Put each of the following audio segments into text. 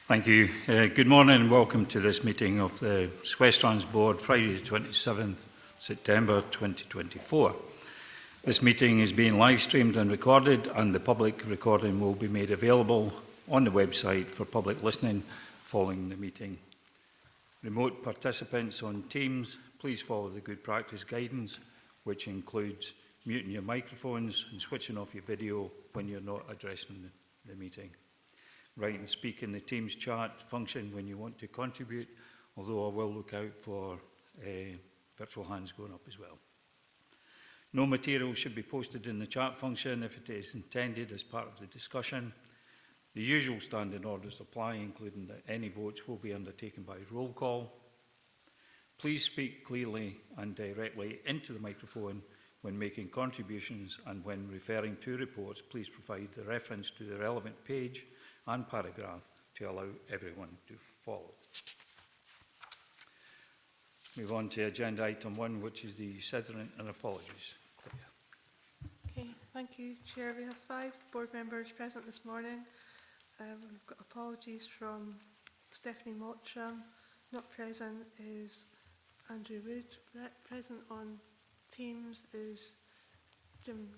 Thank you. Good morning and welcome to this meeting of the SWestrans Board, Friday the 27th September 2024. This meeting is being live streamed and recorded, and the public recording will be made available on the website for public listening following the meeting. Remote participants on Teams, please follow the good practice guidance, which includes muting your microphones and switching off your video when you're not addressing the meeting. Write and speak in the Teams chat function when you want to contribute, although I will look out for virtual hands going up as well. No material should be posted in the chat function if it is intended as part of the discussion. The usual standing orders apply, including that any votes will be undertaken by roll call. Please speak clearly and directly into the microphone when making contributions, and when referring to reports, please provide the reference to the relevant page and paragraph to allow everyone to follow. Move on to agenda item 1, which is the settlement and apologies. Okay, thank you, Chair. We have 5 board members present this morning. We've got apologies from Stephanie Mottram. Not present is Andrew Wood. Present on Teams is Jim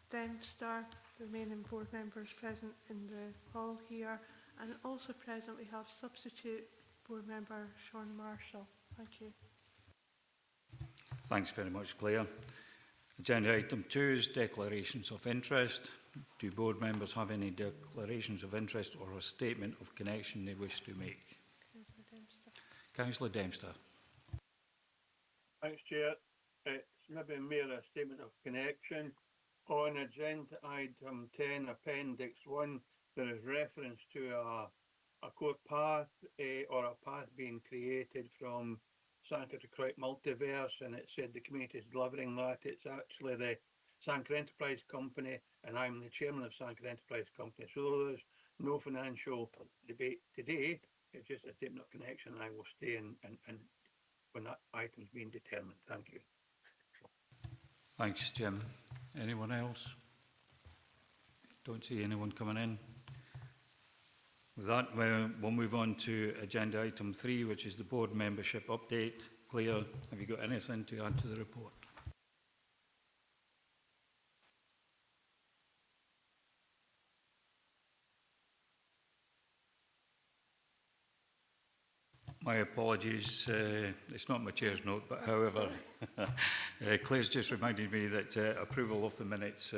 Dempster, the remaining board members present in the hall here, and also present we have substitute board member Sean Marshall. Thank you. Thanks very much, Claire. Agenda item 2 is declarations of interest. Do board members have any declarations of interest or a statement of connection they wish to make? Councillor Dempster. Thanks, Chair. It's maybe mere a statement of connection. On agenda item 10, appendix 1, there is reference to a court path or a path being created from Sankar to Croix Multiverse, and it said the community is delivering that. It's actually the Sankar Enterprise Company, and I'm the chairman of Sankar Enterprise Company. So there's no financial debate today. It's just a statement of connection. I will stay in when that item's being determined. Thank you. Thanks, Jim. Anyone else? Don't see anyone coming in. With that, we'll move on to agenda item 3, which is the board membership update. Claire, have you got anything to add to the report? My apologies, it's not my chair's note, but however, Claire's just reminded me that approval of the minutes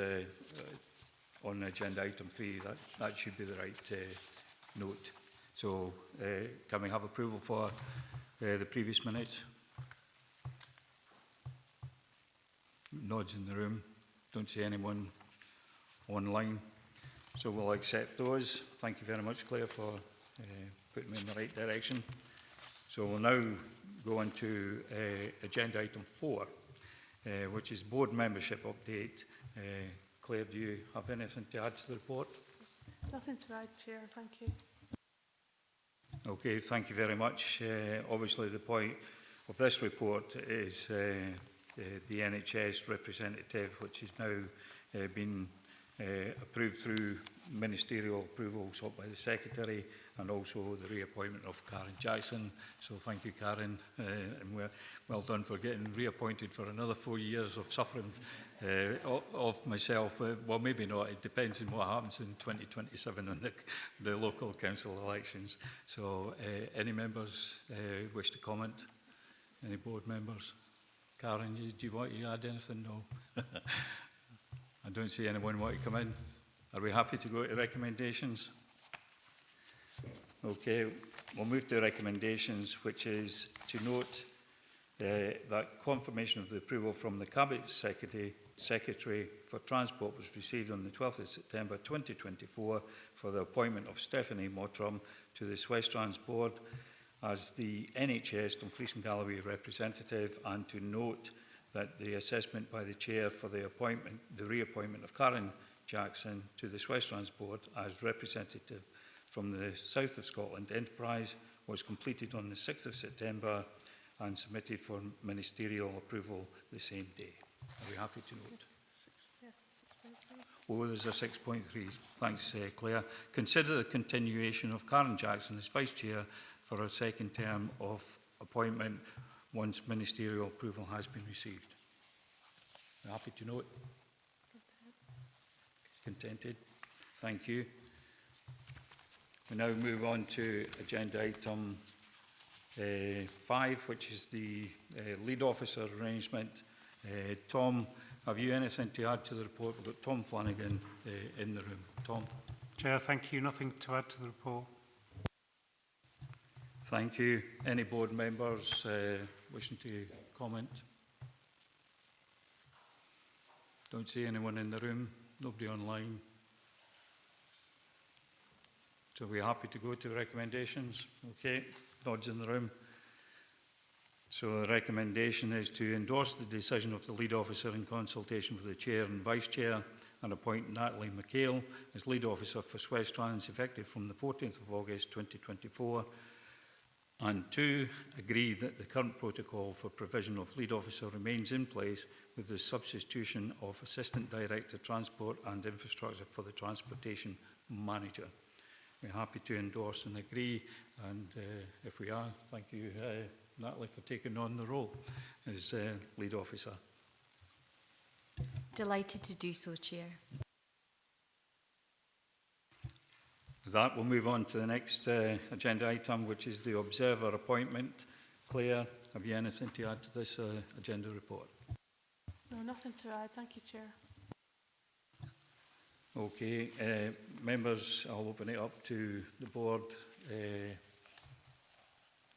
on agenda item 3, that should be the right note. So can we have approval for the previous minutes? Nods in the room. Don't see anyone online. So we'll accept those. Thank you very much, Claire, for putting me in the right direction. So we'll now go on to agenda item 4, which is board membership update. Claire, do you have anything to add to the report? Nothing to add, Chair. Thank you. Okay, thank you very much. Obviously, the point of this report is the NHS representative, which has now been approved through ministerial approval sought by the Secretary, and also the reappointment of Karen Jackson. So thank you, Karen, and well done for getting reappointed for another 4 years of suffering of myself. Well, maybe not. It depends on what happens in 2027 on the local council elections. So any members wish to comment? Any board members? Karen, do you want to add anything? No. I don't see anyone want to come in. Are we happy to go to recommendations? Okay, we'll move to recommendations, which is to note that confirmation of the approval from the Cabinet Secretary for Transport was received on the 12th of September 2024 for the appointment of Stephanie Mottram to the SWestrans Board as the NHS Dumfries and Galloway representative, and to note that the assessment by the Chair for the reappointment of Karen Jackson to the SWestrans Board as representative from the South of Scotland Enterprise was completed on the 6th of September and submitted for ministerial approval the same day. Are we happy to note? Yeah. Oh, there's a 6.3. Thanks, Claire. Consider the continuation of Karen Jackson as Vice Chair for a second term of appointment once ministerial approval has been received. You're happy to know it? Contented. Thank you. We now move on to agenda item 5, which is the lead officer arrangement. Tom, have you anything to add to the report? We've got Tom Flanagan in the room. Tom. Chair, thank you. Nothing to add to the report. Thank you. Any board members wishing to comment? Don't see anyone in the room. Nobody online. So we're happy to go to the recommendations. Okay, nods in the room. So the recommendation is to endorse the decision of the lead officer in consultation with the chair and vice chair and appoint Natalie McHale as lead officer for SWestrans effective from the 14th of August 2024. And 2, agree that the current protocol for provision of lead officer remains in place with the substitution of Assistant Director Transport and Infrastructure for the Transportation Manager. We're happy to endorse and agree, and if we are, thank you, Natalie, for taking on the role as lead officer. Delighted to do so, Chair. With that, we'll move on to the next agenda item, which is the Observer appointment. Claire, have you anything to add to this agenda report? No, nothing to add. Thank you, Chair. Okay, members, I'll open it up to the board.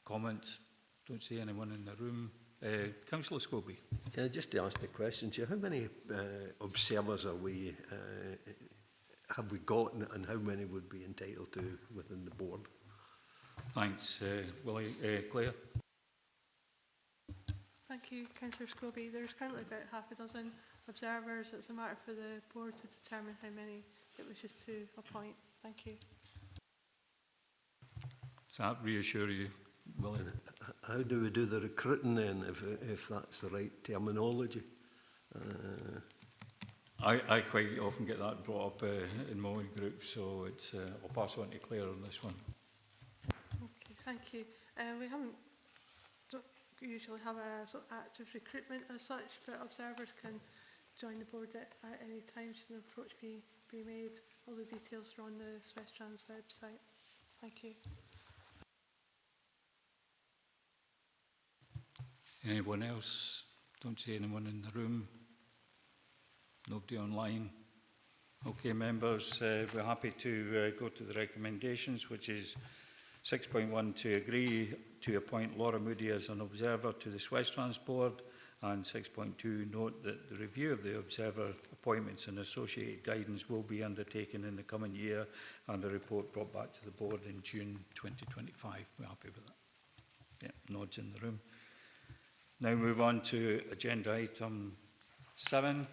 Comments? Don't see anyone in the room. Councillor Scobie. Yeah, just to ask the question, Chair, how many observers have we got, and how many would be entitled to within the board? Thanks, Willie. Claire? Thank you, Councillor Scobie. There's currently about half a dozen observers. It's a matter for the board to determine how many it wishes to appoint. Thank you. Does that reassure you, Willie? How do we do the recruiting then, if that's the right terminology? I quite often get that brought up in my own group, so it's, I'll pass on to Claire on this one. Okay, thank you. We don't usually have a sort of active recruitment as such, but observers can join the board at any time should an approach be made. All the details are on the SWestrans website. Thank you. Anyone else? Don't see anyone in the room. Nobody online. Okay, members, we're happy to go to the recommendations, which is 6.1 to agree to appoint Laura Moody as an observer to the SWestrans board, and 6.2 note that the review of the observer appointments and associated guidance will be undertaken in the coming year and a report brought back to the board in June 2025. We're happy with that. Yeah, nods in the room. Now move on to agenda item 7.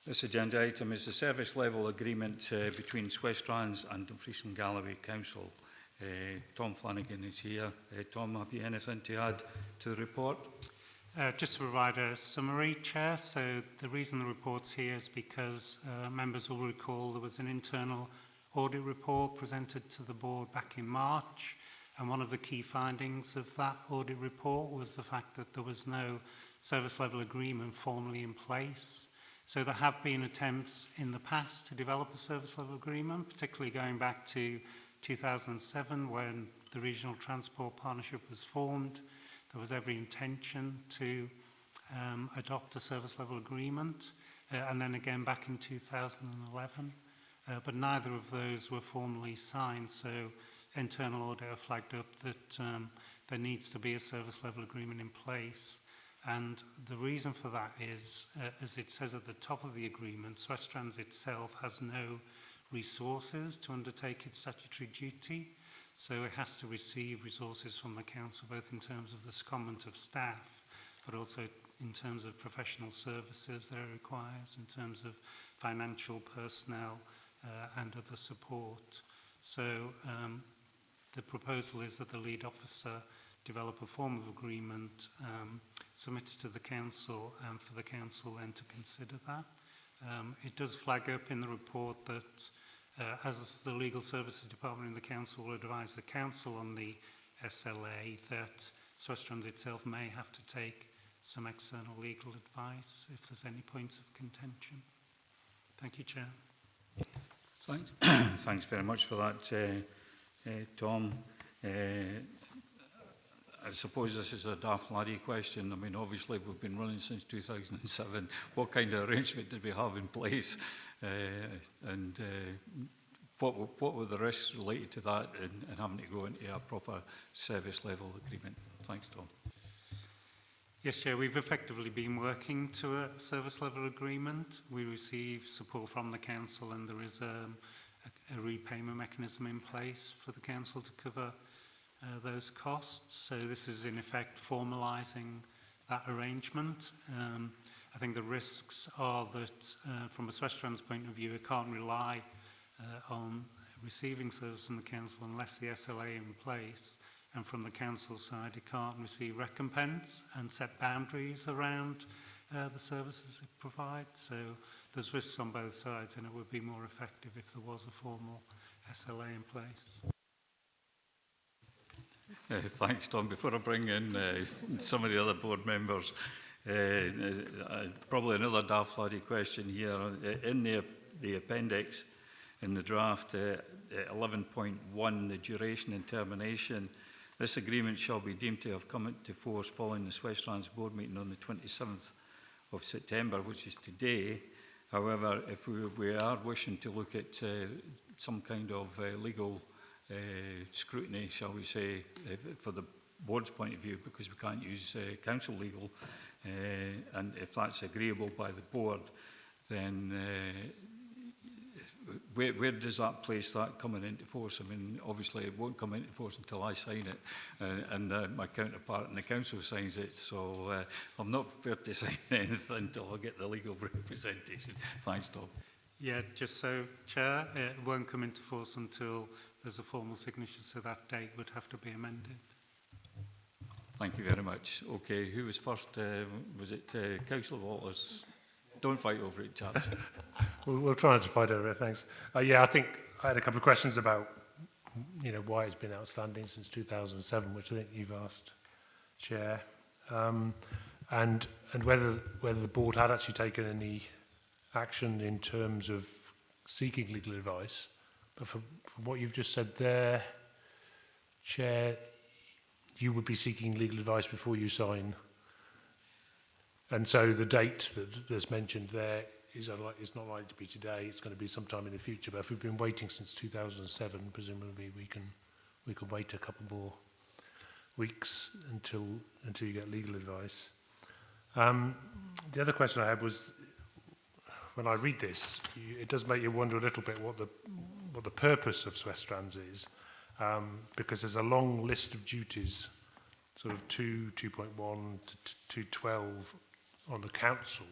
This agenda item is the service level agreement between SWestrans and Dumfries and Galloway Council. Tom Flanagan is here. Tom, have you anything to add to the report? Just to provide a summary, Chair. So the reason the report's here is because members will recall there was an internal audit report presented to the board back in March, and one of the key findings of that audit report was the fact that there was no service level agreement formally in place. So there have been attempts in the past to develop a service level agreement, particularly going back to 2007 when the Regional Transport Partnership was formed. There was every intention to adopt a service level agreement, and then again back in 2011. But neither of those were formally signed, so internal audit have flagged up that there needs to be a service level agreement in place. And the reason for that is, as it says at the top of the agreement, SWestrans itself has no resources to undertake its statutory duty, so it has to receive resources from the council, both in terms of the secondment of staff, but also in terms of professional services that it requires, in terms of financial personnel and other support. So the proposal is that the lead officer develop a form of agreement, submit it to the council, and for the council then to consider that. It does flag up in the report that as the Legal Services Department in the council will advise the council on the SLA, that SWestrans itself may have to take some external legal advice if there's any points of contention. Thank you, Chair. Thanks, thanks very much for that, Tom. I suppose this is a daft laddie question. I mean, obviously, we've been running since 2007. What kind of arrangement did we have in place? What were the risks related to that and having to go into a proper service level agreement? Thanks, Tom. Yes, Chair, we've effectively been working to a service level agreement. We receive support from the council, and there is a repayment mechanism in place for the council to cover those costs. So this is in effect formalising that arrangement. I think the risks are that from a SWestrans point of view, it can't rely on receiving service from the council unless the SLA in place, and from the council side it can't receive recompense and set boundaries around the services it provides. So there's risks on both sides, and it would be more effective if there was a formal SLA in place. Thanks, Tom. Before I bring in some of the other board members, probably another daft laddie question here. In the appendix, in the draft 11.1, the duration and termination, this agreement shall be deemed to have come into force following the SWestrans board meeting on the 27th of September, which is today. However, if we are wishing to look at some kind of legal scrutiny, shall we say, for the board's point of view, because we can't use council legal, and if that's agreeable by the board, then where does that place that coming into force? I mean, obviously it won't come into force until I sign it, and my counterpart in the council signs it, so I'm not prepared to sign anything until I get the legal representation. Thanks, Tom. Yeah, just so, Chair, it won't come into force until there's a formal signature, so that date would have to be amended. Thank you very much. Okay, who was first? Was it Councillor Walters? Don't fight over it, chaps. We'll try not to fight over it, thanks. Yeah, I think I had a couple of questions about, why it's been outstanding since 2007, which I think you've asked, Chair, and whether the board had actually taken any action in terms of seeking legal advice. But from what you've just said there, Chair, you would be seeking legal advice before you sign. And so the date that's mentioned there is not likely to be today. It's going to be sometime in the future. But if we've been waiting since 2007, presumably we can wait a couple more weeks until you get legal advice. The other question I had was, when I read this, it does make you wonder a little bit what the purpose of SWestrans is, because there's a long list of duties, sort of 2.1 to 2.12 on the council,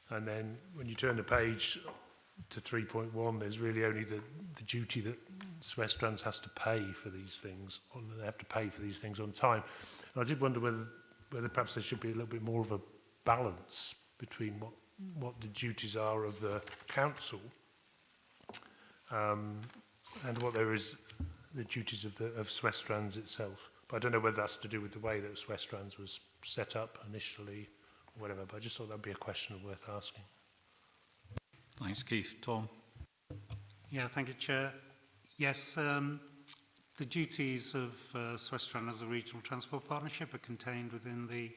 and then when you turn the page to 3.1, there's really only the duty that SWestrans has to pay for these things. They have to pay for these things on time. And I did wonder whether perhaps there should be a little bit more of a balance between what the duties are of the council and what there is the duties of SWestrans itself. But I don't know whether that's to do with the way that SWestrans was set up initially or whatever, but I just thought that'd be a question worth asking. Thanks, Keith. Tom? Yeah, thank you, Chair. Yes, the duties of SWestrans as a regional transport partnership are contained within the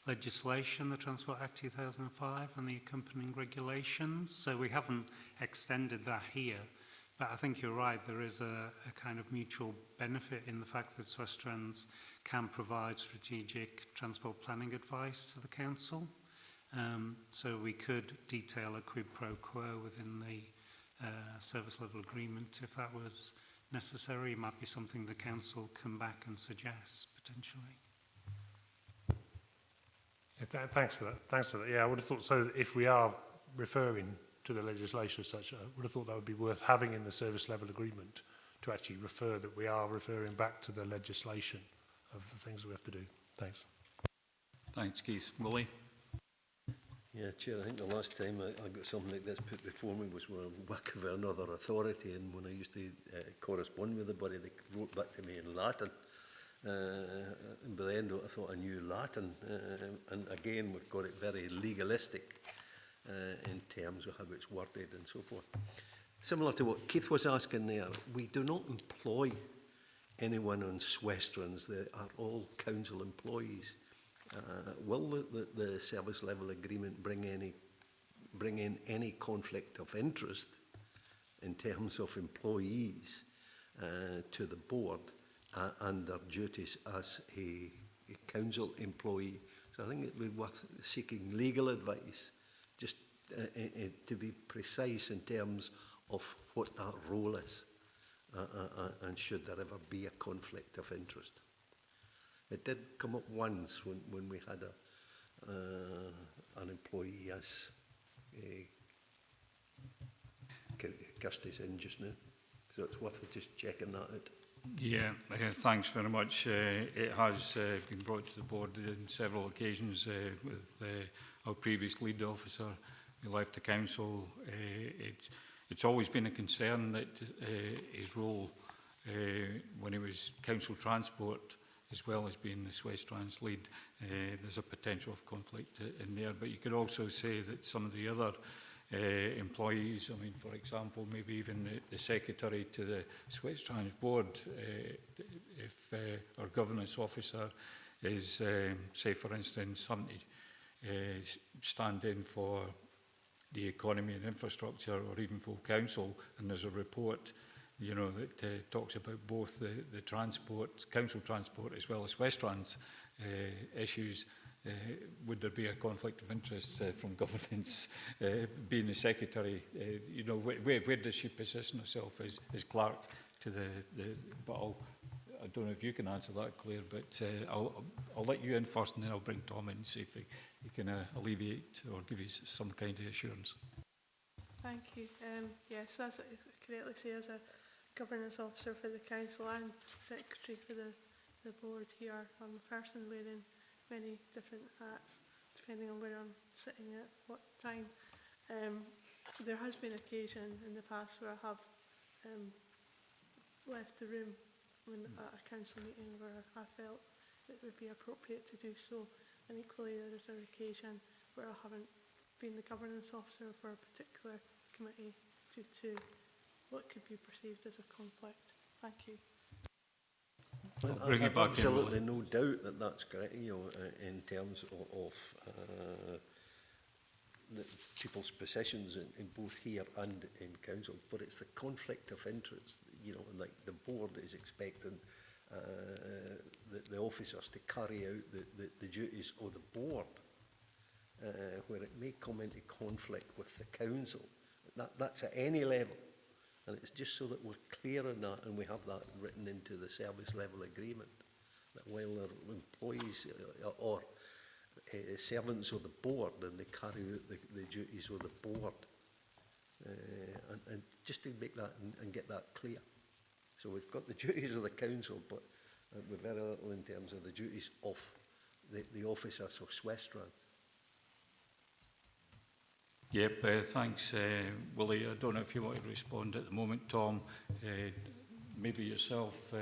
legislation, the Transport Act 2005, and the accompanying regulations. So we haven't extended that here. But I think you're right, there is a kind of mutual benefit in the fact that SWestrans can provide strategic transport planning advice to the council. So we could detail a quid pro quo within the service level agreement if that was necessary. It might be something the council come back and suggest potentially. Yeah, thanks for that. Thanks for that. Yeah, I would have thought so. If we are referring to the legislation as such, I would have thought that would be worth having in the service level agreement to actually refer that we are referring back to the legislation of the things that we have to do. Thanks. Thanks, Keith. Willie? Yeah, Chair, I think the last time I got something like this put before me was when I worked for another authority, and when I used to correspond with everybody, they wrote back to me in Latin. And by the end of it, I thought I knew Latin. And again, we've got it very legalistic in terms of how it's worded and so forth. Similar to what Keith was asking there, we do not employ anyone on SWestrans. They are all council employees. Will the service level agreement bring in any conflict of interest in terms of employees to the board and their duties as a council employee? So I think it would be worth seeking legal advice, just to be precise in terms of what that role is, and should there ever be a conflict of interest. It did come up once when we had an employee as Kirsty's in just now. So it's worth just checking that out. Yeah, thanks very much. It has been brought to the board on several occasions with our previous lead officer who left the council. It's always been a concern that his role when he was council transport, as well as being the SWestrans lead, there's a potential of conflict in there. But you could also say that some of the other employees, I mean, for example, maybe even the secretary to the SWestrans board, if our governance officer is, say for instance, somebody stand in for the economy and infrastructure, or even full council, and there's a report, you know, that talks about both the transport, council transport, as well as SWestrans issues. Would there be a conflict of interest from governance being the secretary? You know, where does she position herself as clerk to the but I don't know if you can answer that, Claire, but I'll let you in first, and then I'll bring Tom in and see if he can alleviate or give you some kind of assurance. Thank you. Yes, as it correctly says, a governance officer for the council and secretary for the board here. I'm a person wearing many different hats, depending on where I'm sitting at what time. There has been occasion in the past where I have left the room at a council meeting where I felt it would be appropriate to do so, and equally there is an occasion where I haven't been the governance officer for a particular committee due to what could be perceived as a conflict. Thank you. I'll bring it back absolutely in. No doubt that that's correct, you know, in terms of the people's positions in both here and in council, but it's the conflict of interest, you know, like the board is expecting the officers to carry out the duties of the board, where it may come into conflict with the council. That's at any level. And it's just so that we're clear on that, and we have that written into the service level agreement, that while they're employees or servants of the board, and they carry out the duties of the board, and just to make that and get that clear. So we've got the duties of the council, but we're very little in terms of the duties of the officers of SWestrans. Yep, thanks, Willie. I don't know if you want to respond at the moment, Tom. Maybe yourself,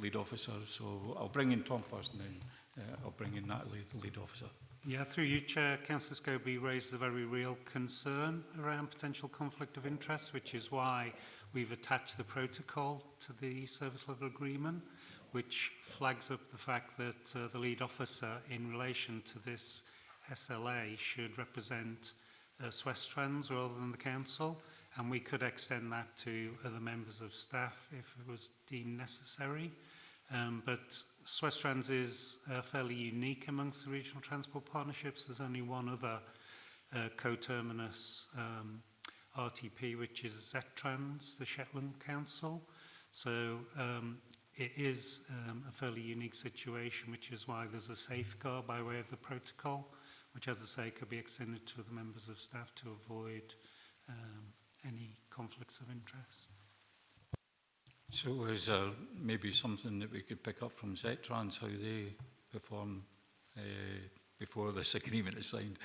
lead officer. So I'll bring in Tom first, and then I'll bring in Natalie, the lead officer. Yeah, through you, Chair, Councillor Scobie raised a very real concern around potential conflict of interest, which is why we've attached the protocol to the service level agreement, which flags up the fact that the lead officer in relation to this SLA should represent SWestrans rather than the council, and we could extend that to other members of staff if it was deemed necessary. But SWestrans is fairly unique amongst the regional transport partnerships. There's only one other coterminous RTP, which is SWestrans, the Shetland Council. So it is a fairly unique situation, which is why there's a safeguard by way of the protocol, which, as I say, could be extended to the members of staff to avoid any conflicts of interest. So is there maybe something that we could pick up from SWestrans, how they perform before this agreement is signed,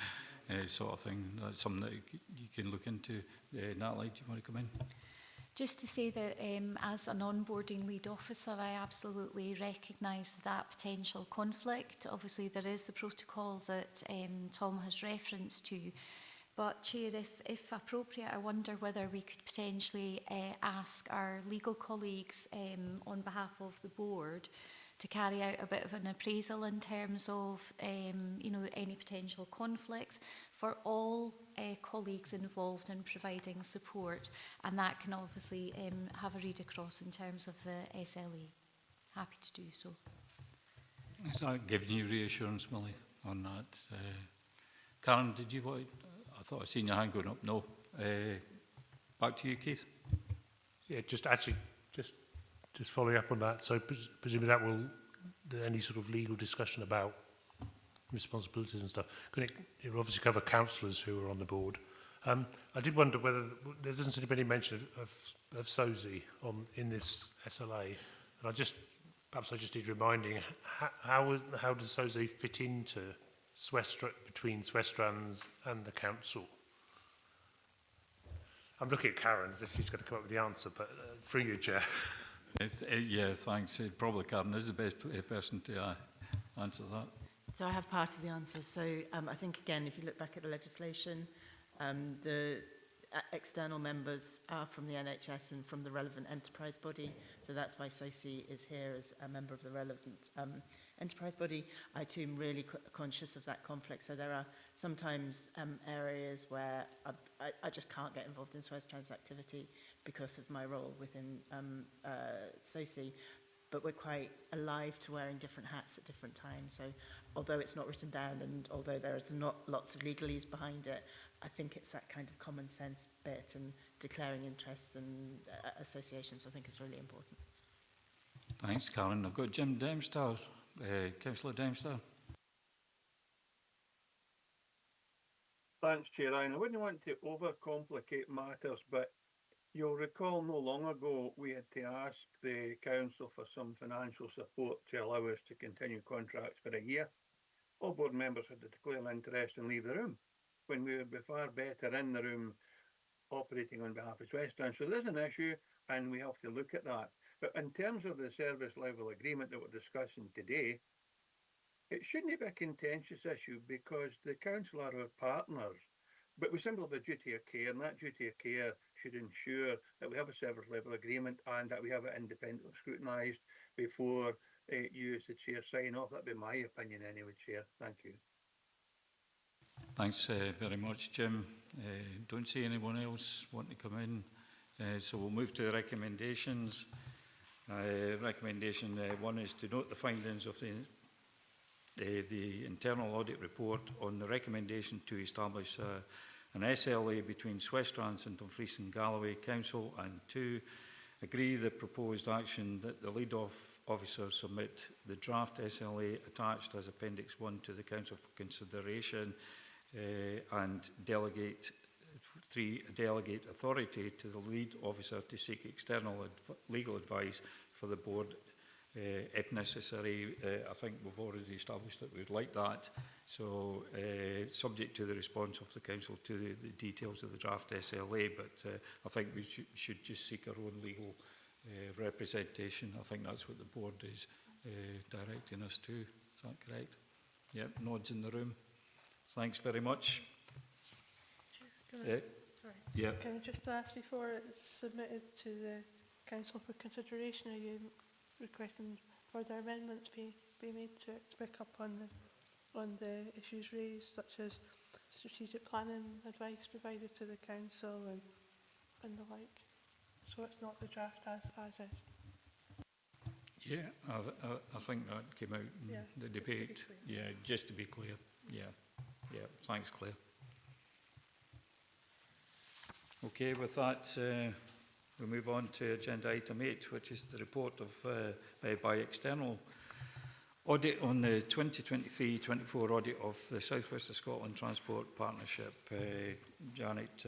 sort of thing? That's something that you can look into. Natalie, do you want to come in? Just to say that as an onboarding lead officer, I absolutely recognise that potential conflict. Obviously, there is the protocol that Tom has referenced to. But, Chair, if appropriate, I wonder whether we could potentially ask our legal colleagues on behalf of the board to carry out a bit of an appraisal in terms of any potential conflicts for all colleagues involved in providing support, and that can obviously have a read across in terms of the SLA. Happy to do so. Is that giving you reassurance, Millie, on that? Karen, did you want? I thought I seen your hand going up. No. Back to you, Keith. Yeah, just following up on that. So presumably that will, any sort of legal discussion about responsibilities and stuff, it will obviously cover councillors who are on the board. I did wonder whether there doesn't seem to be any mention of SOSI in this SLA, and perhaps I just need reminding, how does SOSI fit into between SWestrans and the council? I'm looking at Karen as if she's going to come up with the answer, but through you, Chair. Yeah, thanks. Probably Karen is the best person to answer that. So I have part of the answer. So I think, again, if you look back at the legislation, the external members are from the NHS and from the relevant enterprise body. So that's why SOSI is here as a member of the relevant enterprise body. I too am really conscious of that conflict. So there are sometimes areas where I just can't get involved in SWestrans activity because of my role within SOSI. But we're quite alive to wearing different hats at different times. So although it's not written down and although there's not lots of legalese behind it, I think it's that kind of common sense bit and declaring interests and associations I think is really important. Thanks, Karen. I've got Jim Dempster, Councillor Dempster. Thanks, Chair. I wouldn't want to overcomplicate matters, but you'll recall no long ago we had to ask the council for some financial support to allow us to continue contracts for a year. All board members had to declare an interest and leave the room, when we would be far better in the room operating on behalf of SWestrans. So there is an issue and we have to look at that. But in terms of the service level agreement that we're discussing today, it shouldn't be a contentious issue because the council are our partners. But we simply have a duty of care, and that duty of care should ensure that we have a service level agreement and that we have it independently scrutinised before you as the chair sign off. That'd be my opinion anyway, Chair. Thank you. Thanks very much, Jim. Don't see anyone else want to come in. So we'll move to the recommendations. Recommendation 1 is to note the findings of the internal audit report on the recommendation to establish an SLA between SWestrans and Dumfries and Galloway Council, and 2, agree the proposed action that the lead officer submit the draft SLA attached as Appendix 1 to the Council for consideration, and delegate 3, delegate authority to the lead officer to seek external legal advice for the board if necessary. I think we've already established that we'd like that. So subject to the response of the council to the details of the draft SLA, but I think we should just seek our own legal representation. I think that's what the board is directing us to. Is that correct? Yep, nods in the room. Thanks very much. Sorry. Yeah. Can I just ask, before it's submitted to the council for consideration, are you requesting further amendments be made to it to pick up on the issues raised, such as strategic planning advice provided to the council and the like? So it's not the draft as is. Yeah, I think that came out in the debate. Yeah, just to be clear. Yeah. Thanks, Claire. Okay, with that, we move on to agenda item 8, which is the report of by external audit on the 2023-24 audit of the South West of Scotland Transport Partnership. Janet,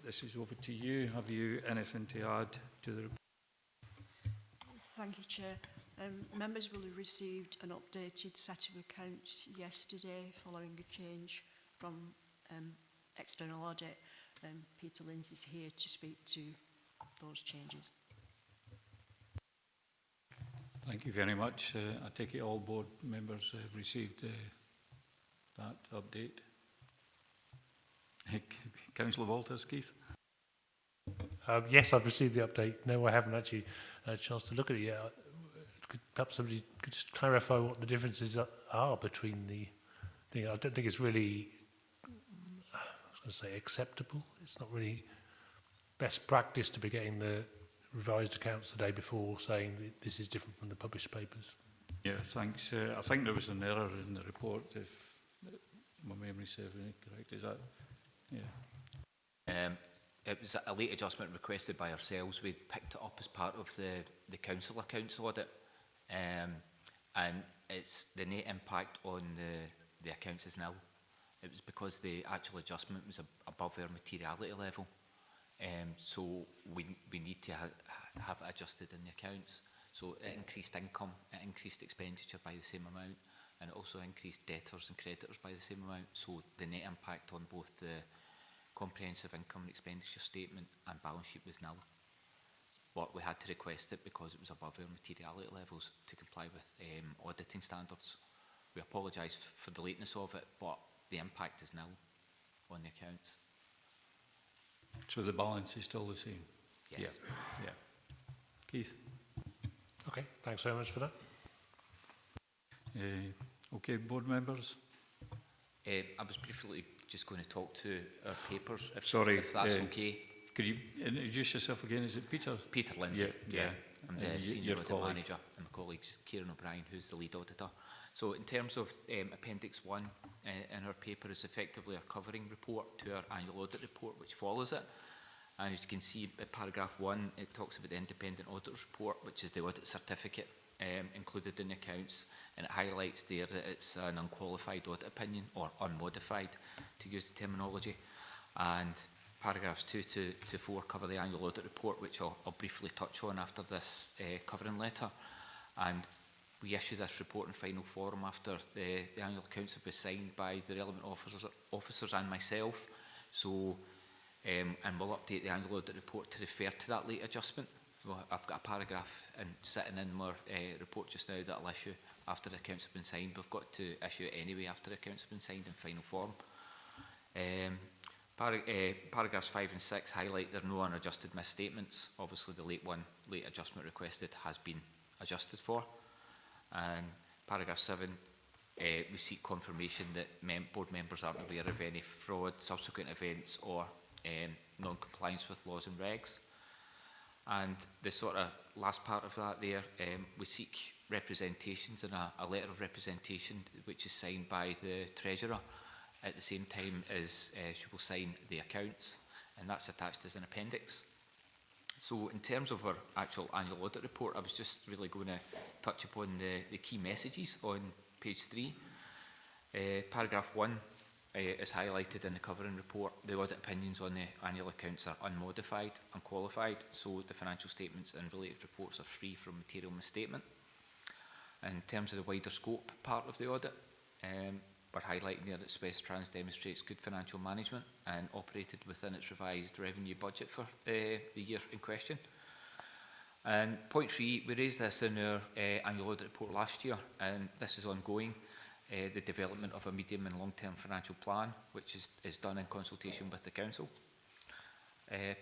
this is over to you. Have you anything to add to the report? Thank you, Chair. Members will have received an updated set of accounts yesterday following a change from external audit. Peter Lindsay is here to speak to those changes. Thank you very much. I take it all board members have received that update. Councillor Walters, Keith? Yes, I've received the update. No, I haven't actually had a chance to look at it yet. Perhaps somebody could just clarify what the differences are between the thing. I don't think it's really, I was going to say, acceptable. It's not really best practice to be getting the revised accounts the day before saying that this is different from the published papers. Yeah, thanks. I think there was an error in the report, if my memory serves me correct. Is that? Yeah. It was a late adjustment requested by ourselves. We picked it up as part of the council accounts audit, and it's the net impact on the accounts is nil. It was because the actual adjustment was above our materiality level, so we need to have it adjusted in the accounts. So it increased income, it increased expenditure by the same amount, and it also increased debtors and creditors by the same amount. So the net impact on both the comprehensive income and expenditure statement and balance sheet was nil. But we had to request it because it was above our materiality levels to comply with auditing standards. We apologise for the lateness of it, but the impact is nil on the accounts. So the balance is still the same? Yes. Yeah. Keith? Okay, thanks very much for that. Okay, board members? I was briefly just going to talk to our papers, if that's okay. Could you introduce yourself again? Is it Peter? Peter Lindsay, yeah. I'm the senior audit colleague. manager, and my colleague's Kieran O'Brien, who's the lead auditor. So in terms of Appendix 1 in our paper is effectively a covering report to our annual audit report, which follows it. And as you can see, in paragraph 1, it talks about the independent auditor's report, which is the audit certificate included in the accounts, and it highlights there that it's an unqualified audit opinion, or unmodified, to use the terminology. And paragraphs 2 to 4 cover the annual audit report, which I'll briefly touch on after this covering letter. And we issue this report in final form after the annual accounts have been signed by the relevant officers and myself. So, and we'll update the annual audit report to refer to that late adjustment. Well, I've got a paragraph sitting in my report just now that I'll issue after the accounts have been signed. We've got to issue it anyway after the accounts have been signed in final form. Paragraphs 5 and 6 highlight there are no unadjusted misstatements. Obviously, the late adjustment requested has been adjusted for. And paragraph 7, we seek confirmation that board members aren't aware of any fraud, subsequent events, or non-compliance with laws and regs. And the sort of last part of that there, we seek representations and a letter of representation which is signed by the Treasurer at the same time as she will sign the accounts, and that's attached as an appendix. So in terms of our actual annual audit report, I was just really going to touch upon the key messages on page 3. Paragraph 1 is highlighted in the covering report. The audit opinions on the annual accounts are unmodified, unqualified, so the financial statements and related reports are free from material misstatement. In terms of the wider scope part of the audit, we're highlighting there that SWestrans demonstrates good financial management and operated within its revised revenue budget for the year in question. And point 3, we raised this in our annual audit report last year, and this is ongoing. The development of a medium and long-term financial plan, which is done in consultation with the Council.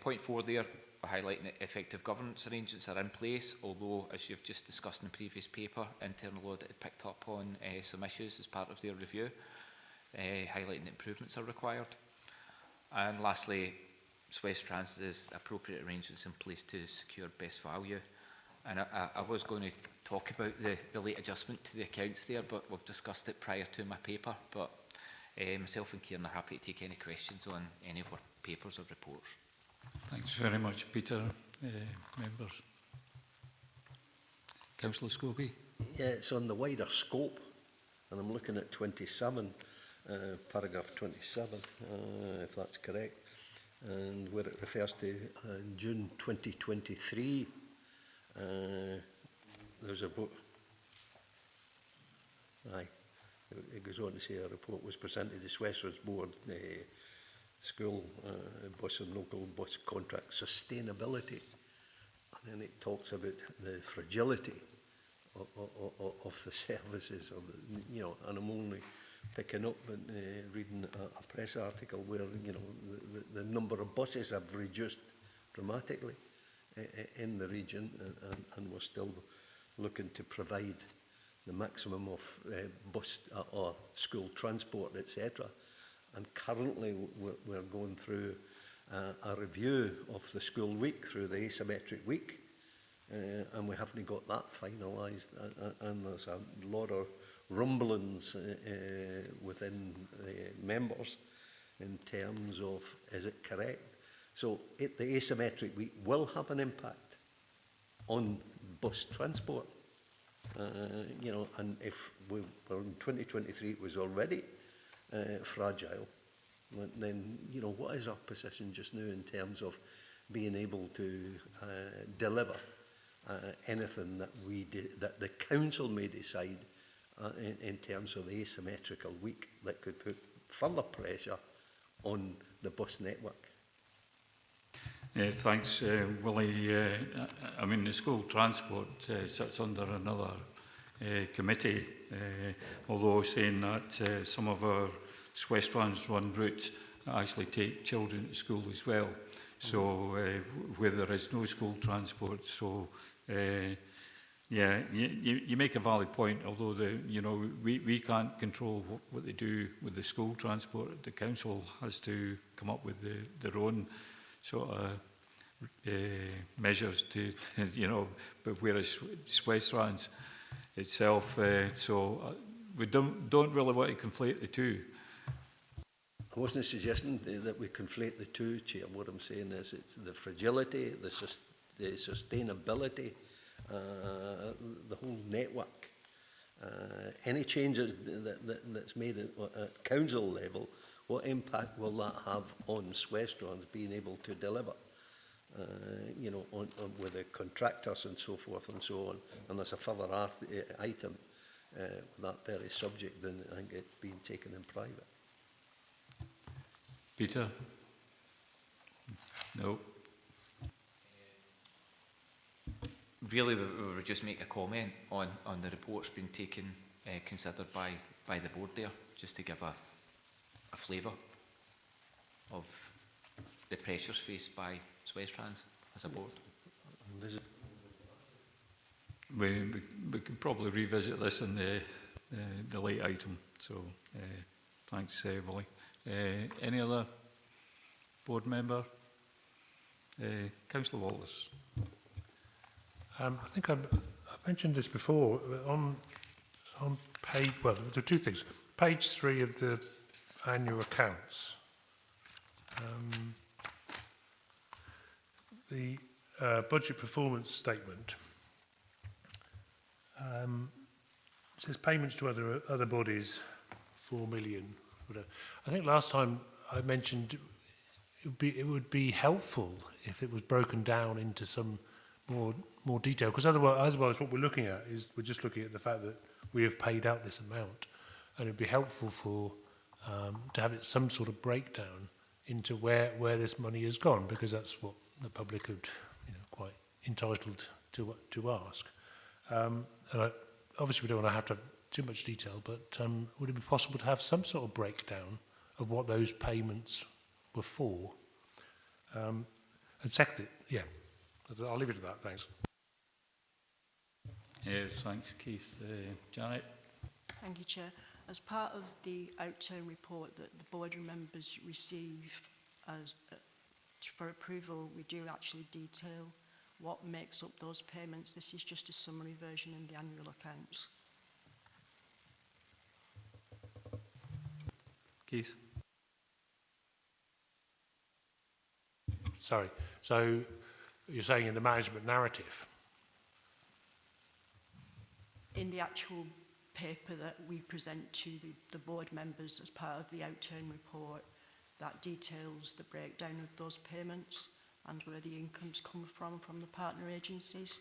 Point 4 there, we're highlighting that effective governance arrangements are in place, although, as you've just discussed in the previous paper, internal audit had picked up on some issues as part of their review, highlighting that improvements are required. And lastly, SWestrans has appropriate arrangements in place to secure best value. And I was going to talk about the late adjustment to the accounts there, but we've discussed it prior to my paper. But myself and Kieran are happy to take any questions on any of our papers or reports. Thanks very much, Peter. Members. Councillor Scobie. Yeah, it's on the wider scope, and I'm looking at 27, paragraph 27, if that's correct, and where it refers to June 2023. there's a book. Aye. It goes on to say a report was presented to SWestrans board, school bus and local bus contract sustainability. And then it talks about the fragility of the services, or the, you know, and I'm only picking up and reading a press article where, you know, the number of buses have reduced dramatically in the region, and we're still looking to provide the maximum of bus or school transport, etc. And currently we're going through a review of the school week through the asymmetric week, and we haven't got that finalised, and there's a lot of rumblings within members in terms of, is it correct? So the asymmetric week will have an impact on bus transport. You know, and if we were in 2023, it was already fragile, then, you know, what is our position just now in terms of being able to deliver anything that that the council may decide in terms of the asymmetrical week that could put further pressure on the bus network? Thanks, Willie. I mean, the school transport sits under another committee, although saying that some of our SWestrans run routes actually take children to school as well. So where there is no school transport, so yeah, you make a valid point. Although we can't control what they do with the school transport. The council has to come up with their own sort of measures to, but whereas SWestrans itself, we don't really want to conflate the two. I wasn't suggesting that we conflate the two, Chair. What I'm saying is it's the fragility, the sustainability, the whole network. Any changes that's made at council level, what impact will that have on SWestrans being able to deliver? On with the contractors and so forth and so on. And there's a further item with that very subject than I think it's being taken in private. Peter? No. Really, we were just make a comment on the reports being taken, considered by the board there, just to give a flavour of the pressures faced by SWestrans as a board. We could probably revisit this in the late item. So thanks, Willie. Any other board member? Councillor Wallace. I think I mentioned this before. On page, well, there are two things. Page 3 of the annual accounts. The budget performance statement says payments to other bodies, 4 million. I think last time I mentioned it would be helpful if it was broken down into some more detail, because otherwise what we're looking at is we're just looking at the fact that we have paid out this amount, and it'd be helpful for to have it some sort of breakdown into where this money has gone, because that's what the public would, quite entitled to ask. And obviously we don't want to have too much detail, but would it be possible to have some sort of breakdown of what those payments were for? And secondly, yeah, I'll leave it at that. Thanks. Thanks, Keith. Janet? Thank you, Chair. As part of the outturn report that the board members receive for approval, we do actually detail what makes up those payments. This is just a summary version in the annual accounts. Keith? Sorry. So you're saying in the management narrative? In the actual paper that we present to the board members as part of the outturn report, that details the breakdown of those payments and where the incomes come from the partner agencies.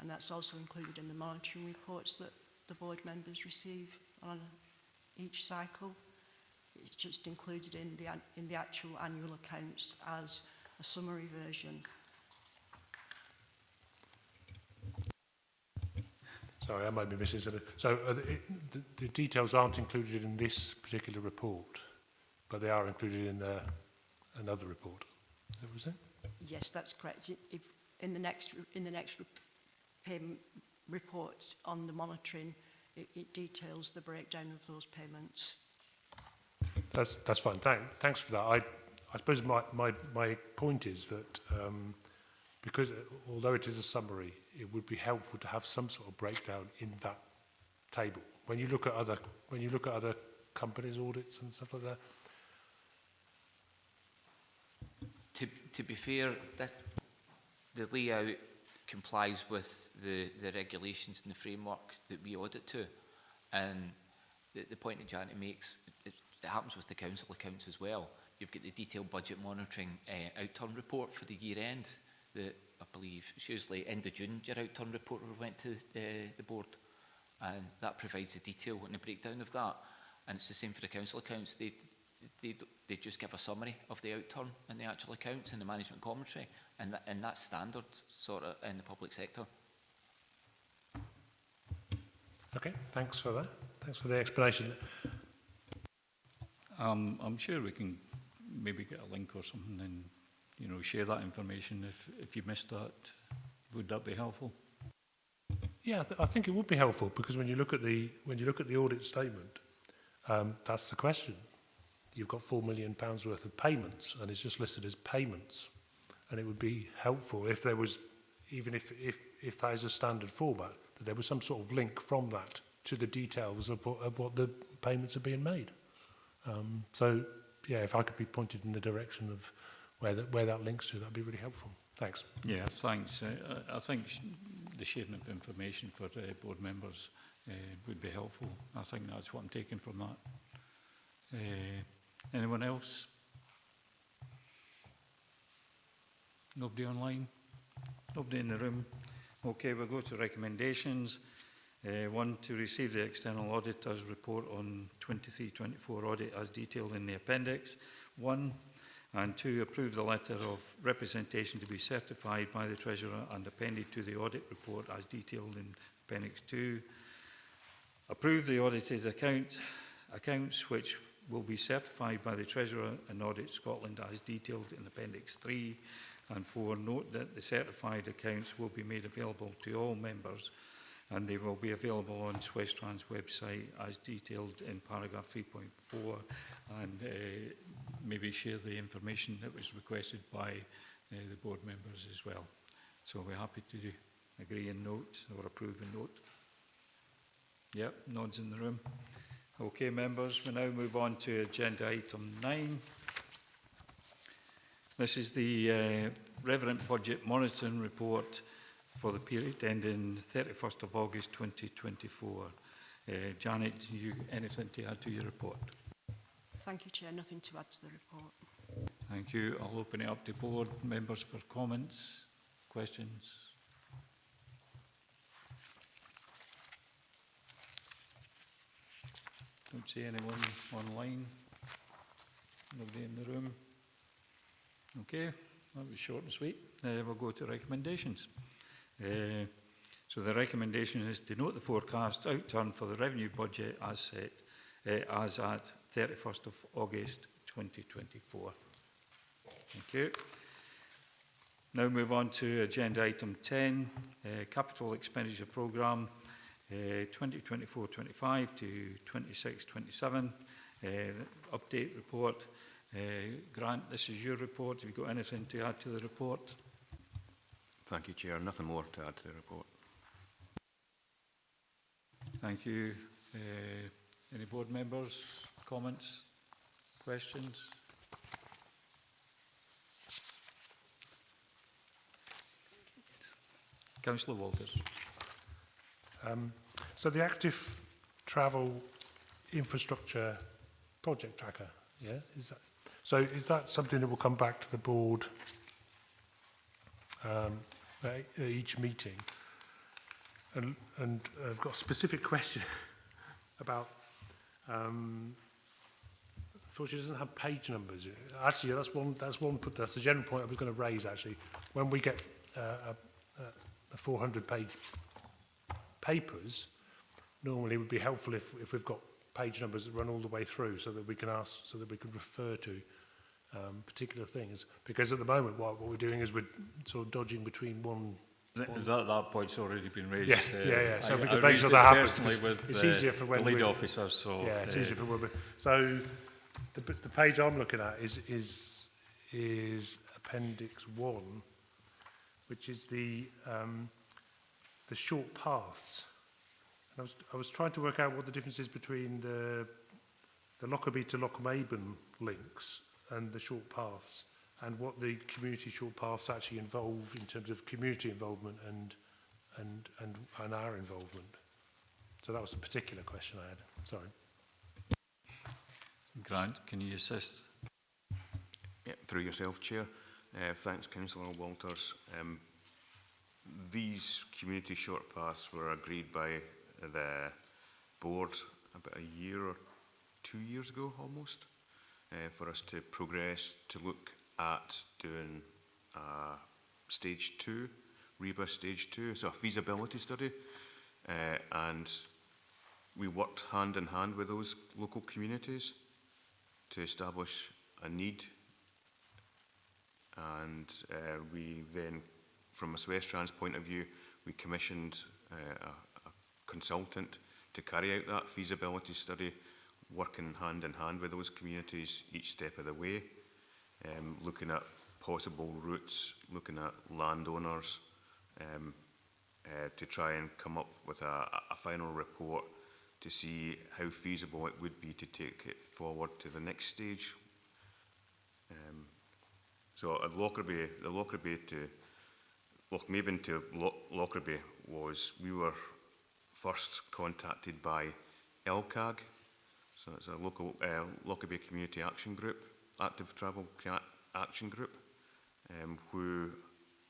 and that's also included in the monitoring reports that the board members receive on each cycle. It's just included in the actual annual accounts as a summary version. Sorry, I might be missing something. So the details aren't included in this particular report, but they are included in another report. That was it? Yes, that's correct. If in the next payment report on the monitoring, it details the breakdown of those payments. That's fine. Thanks for that. I suppose my point is that because although it is a summary, it would be helpful to have some sort of breakdown in that table. When you look at other companies' audits and stuff like that. To be fair, the layout complies with the regulations and the framework that we audit to. And the point that Janet makes, it happens with the council accounts as well. You've got the detailed budget monitoring outturn report for the year end that I believe it's usually end of June your outturn report went to the board, and that provides the detail and the breakdown of that. And it's the same for the council accounts. They just give a summary of the outturn in the actual accounts and the management commentary, and that's standard sort of in the public sector. Okay, thanks for that. Thanks for the explanation. I'm sure we can maybe get a link or something and, you know, share that information if you missed that. Would that be helpful? Yeah, I think it would be helpful, because when you look at the audit statement, that's the question. You've got £4 million worth of payments, and it's just listed as payments. And it would be helpful if there was, even if that is a standard format, that there was some sort of link from that to the details of what the payments are being made. So, yeah, if I could be pointed in the direction of where that links to, that'd be really helpful. Thanks. Yeah, thanks. I think the sharing of information for board members would be helpful. I think that's what I'm taking from that. Anyone else? Nobody online? Nobody in the room? Okay, we'll go to recommendations. One, to receive the external auditor's report on 23-24 audit as detailed in the appendix. 1, and 2, approve the letter of representation to be certified by the Treasurer and appended to the audit report as detailed in appendix 2. Approve the audited accounts which will be certified by the Treasurer and Audit Scotland as detailed in appendix 3. And 4, note that the certified accounts will be made available to all members, and they will be available on SWestrans website as detailed in paragraph 3.4, and maybe share the information that was requested by the board members as well. So we're happy to agree and note or approve and note. Yep, nods in the room. Okay, members, we now move on to agenda item 9. This is the Reverent Budget Monitoring Report for the period ending 31st of August 2024. Janet, anything to add to your report? Thank you, Chair. Nothing to add to the report. Thank you. I'll open it up to board members for comments, questions. Don't see anyone online. Nobody in the room. Okay, that was short and sweet. We'll go to recommendations. So the recommendation is to note the forecast outturn for the revenue budget as set as at 31st of August 2024. Thank you. Now move on to agenda item 10, capital expenditure programme 2024-25 to 26-27. Update report. Grant, this is your report. Have you got anything to add to the report? Thank you, Chair. Nothing more to add to the report. Thank you. Any board members, comments, questions? Councillor Walters. So the active travel infrastructure project tracker, yeah, is that something that will come back to the board at each meeting? And I've got a specific question about, unfortunately it doesn't have page numbers. Actually, that's the general point I was going to raise actually. When we get a 400-page papers, normally it would be helpful if we've got page numbers that run all the way through so that we can refer to particular things. Because at the moment, what we're doing is we're sort of dodging between one. That point's already been raised. Yes, yeah. So we I can make raised sure it that happens. personally with It's easier for when the lead we- officers. So Yeah, it's easier for women. So the page I'm looking at is Appendix 1, which is the short paths. And I was trying to work out what the difference is between the Lockerbie to Lochmaben links and the short paths, and what the community short paths actually involve in terms of community involvement and our involvement. So that was a particular question I had. Sorry. Grant, can you assist? Yeah, through yourself, Chair. Thanks, Councillor Walters. These community short paths were agreed by the board about a year or 2 years ago almost, for us to progress to look at doing stage 2, REBA stage 2, so a feasibility study, and we worked hand in hand with those local communities to establish a need, and we then, from a SWestrans point of view, we commissioned a consultant to carry out that feasibility study, working hand in hand with those communities each step of the way, looking at possible routes, looking at landowners, to try and come up with a final report to see how feasible it would be to take it forward to the next stage. So at Lockerbie, the Lockerbie to Lochmaben to Lockerbie we were first contacted by LCAG, so it's a local Lockerbie Community Action Group, Active Travel Action Group, who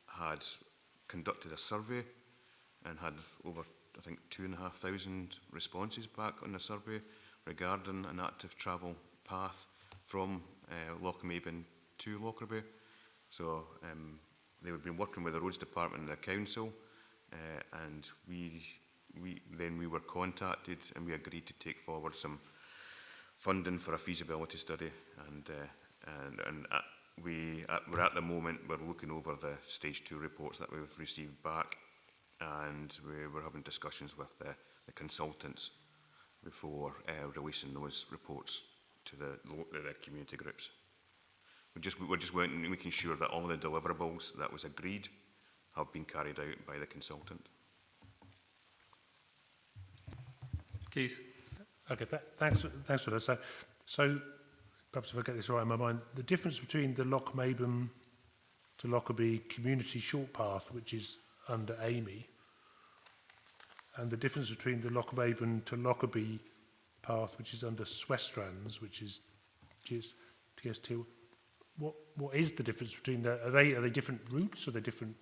had conducted a survey and had over, I think, 2,500 responses back on the survey regarding an active travel path from Lochmaben to Lockerbie. So they had been working with the Roads Department and the Council, and we were contacted and we agreed to take forward some funding for a feasibility study, and we're at the moment we're looking over the stage 2 reports that we've received back, and we're having discussions with the consultants before releasing those reports to the community groups. We're just making sure that all the deliverables that was agreed have been carried out by the consultant. Keith? Okay, thanks for that. So perhaps if I get this right in my mind, the difference between the Lochmaben to Lockerbie community short path, which is under Amy, and the difference between the Lochmaben to Lockerbie path, which is under SWestrans, which is TS2. What is the difference between that? Are they different routes? Are they different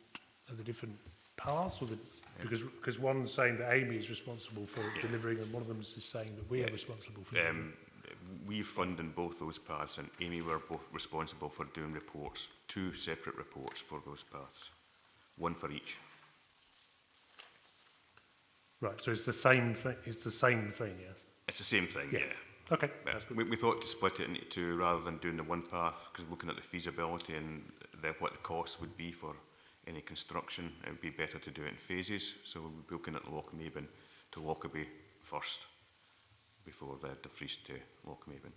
paths? Or because one's saying that Amy is responsible for delivering, and one of them is saying that we are responsible for delivering. We fund in both those paths, and Amy were both responsible for doing reports, 2 separate reports for those paths, 1 for each. Right, so it's the same thing. It's the same thing, yes. It's the same thing, yeah. Okay, that's good. We thought to split it into 2 rather than doing the one path, because looking at the feasibility and what the costs would be for any construction, it would be better to do it in phases. So we'll be looking at Lochmaben to Lockerbie first, before the Fries to Lochmaben.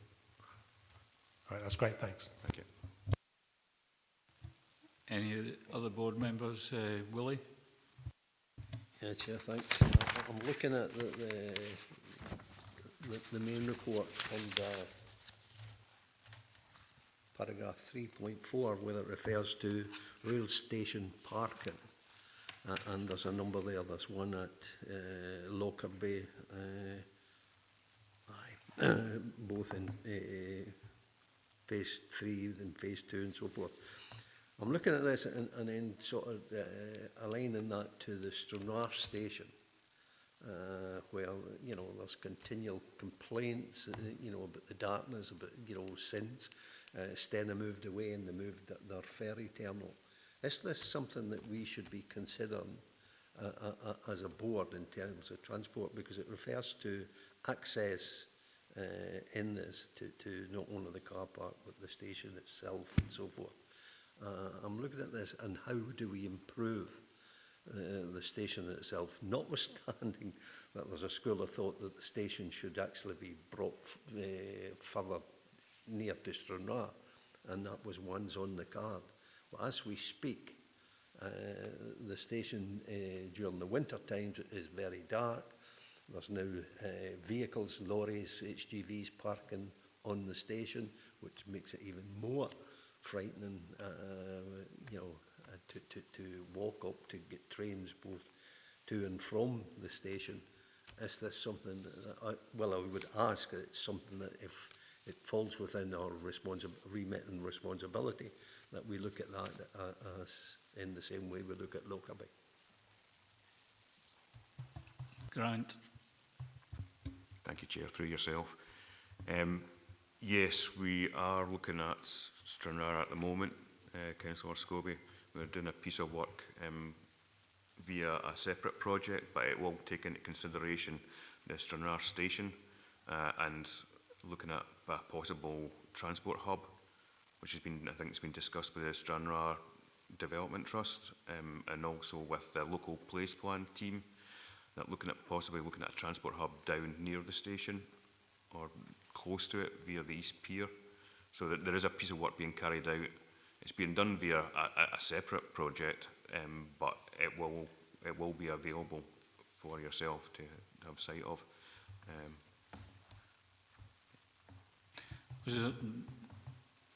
All right, that's great, thanks. Thank you. Any other board members? Willie? Yeah, Chair, thanks. I'm looking at the main report and paragraph 3.4, where it refers to rail station parking, and there's a number there. There's one at Lockerbie, both in phase 3 and phase 2 and so forth. I'm looking at this and then sort of aligning that to the Stranraer station, where, you know, there's continual complaints, you know, about the darkness, about, you know, since Stena moved away and they moved their ferry terminal. Is this something that we should be considering as a board in terms of transport? Because it refers to access in this to not only the car park but the station itself and so forth. I'm looking at this, and how do we improve the station itself, notwithstanding that there's a school of thought that the station should actually be brought further near to Stranraer, and that was once on the card. But as we speak, the station during the winter times is very dark. There's now vehicles, lorries, HGVs parking on the station, which makes it even more frightening, you know, to walk up to get trains both to and from the station. Is this something that I would ask that it's something that if it falls within our remit and responsibility, that we look at that as in the same way we look at Lockerbie. Grant. Thank you, Chair, through yourself. Yes, we are looking at Stranraer at the moment, Councillor Scobie. We're doing a piece of work via a separate project, but it will take into consideration the Stranraer station and looking at a possible transport hub, which has been, I think it's been discussed with the Stranraer Development Trust and also with the local place plan team, that possibly looking at a transport hub down near the station or close to it via the East Pier. So that there is a piece of work being carried out. It's being done via a separate project, but it will be available for yourself to have sight of.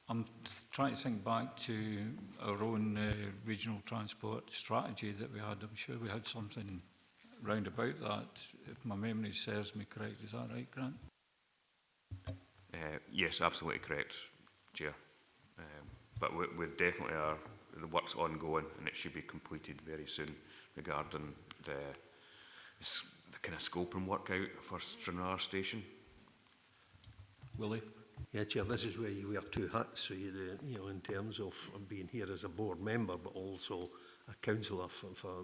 I'm trying to think back to our own regional transport strategy that we had. I'm sure we had something round about that, if my memory serves me correct. Is that right, Grant? Yes, absolutely correct, Chair. But we definitely are, the work's ongoing and it should be completed very soon regarding the kind of scope and work out for Stranraer Station. Willie? Yeah, Chair, this is where you wear two hats, so you know, in terms of being here as a board member, but also a councillor for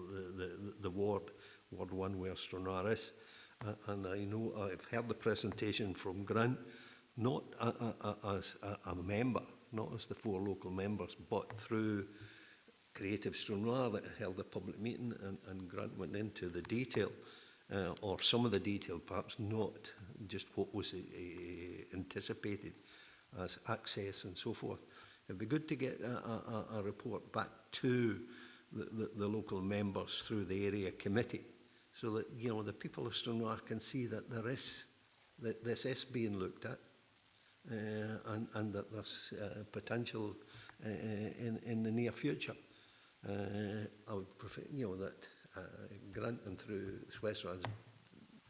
the ward 1 where Stranraer is. And I know I've heard the presentation from Grant, not as a member, not as the 4 local members, but through Creative Stranraer that held a public meeting, and Grant went into the detail, or some of the detail, perhaps not just what was anticipated as access and so forth. It'd be good to get a report back to the local members through the area committee, so that, you know, the people of Stranraer can see that this is being looked at, and that there's potential in the near future. I would prefer, you know, that Grant and through SWestrans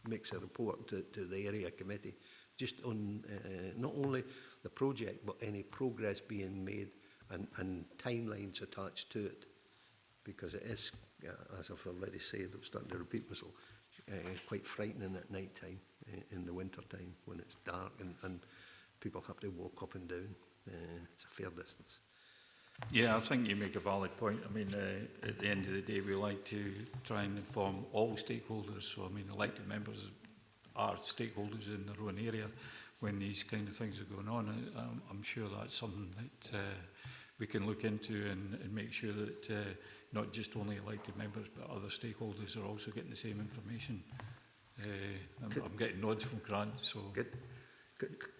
makes a report to the area committee just on not only the project but any progress being made and timelines attached to it, because it is, as I've already said, I'm starting to repeat myself, quite frightening at night time, in the winter time when it's dark and people have to walk up and down. It's a fair distance. Yeah, I think you make a valid point. I mean, at the end of the day, we like to try and inform all stakeholders. So, I mean, elected members are stakeholders in their own area when these kind of things are going on. I'm sure that's something that we can look into and make sure that not just only elected members, but other stakeholders are also getting the same information. I'm getting nods from Grant, so... Good.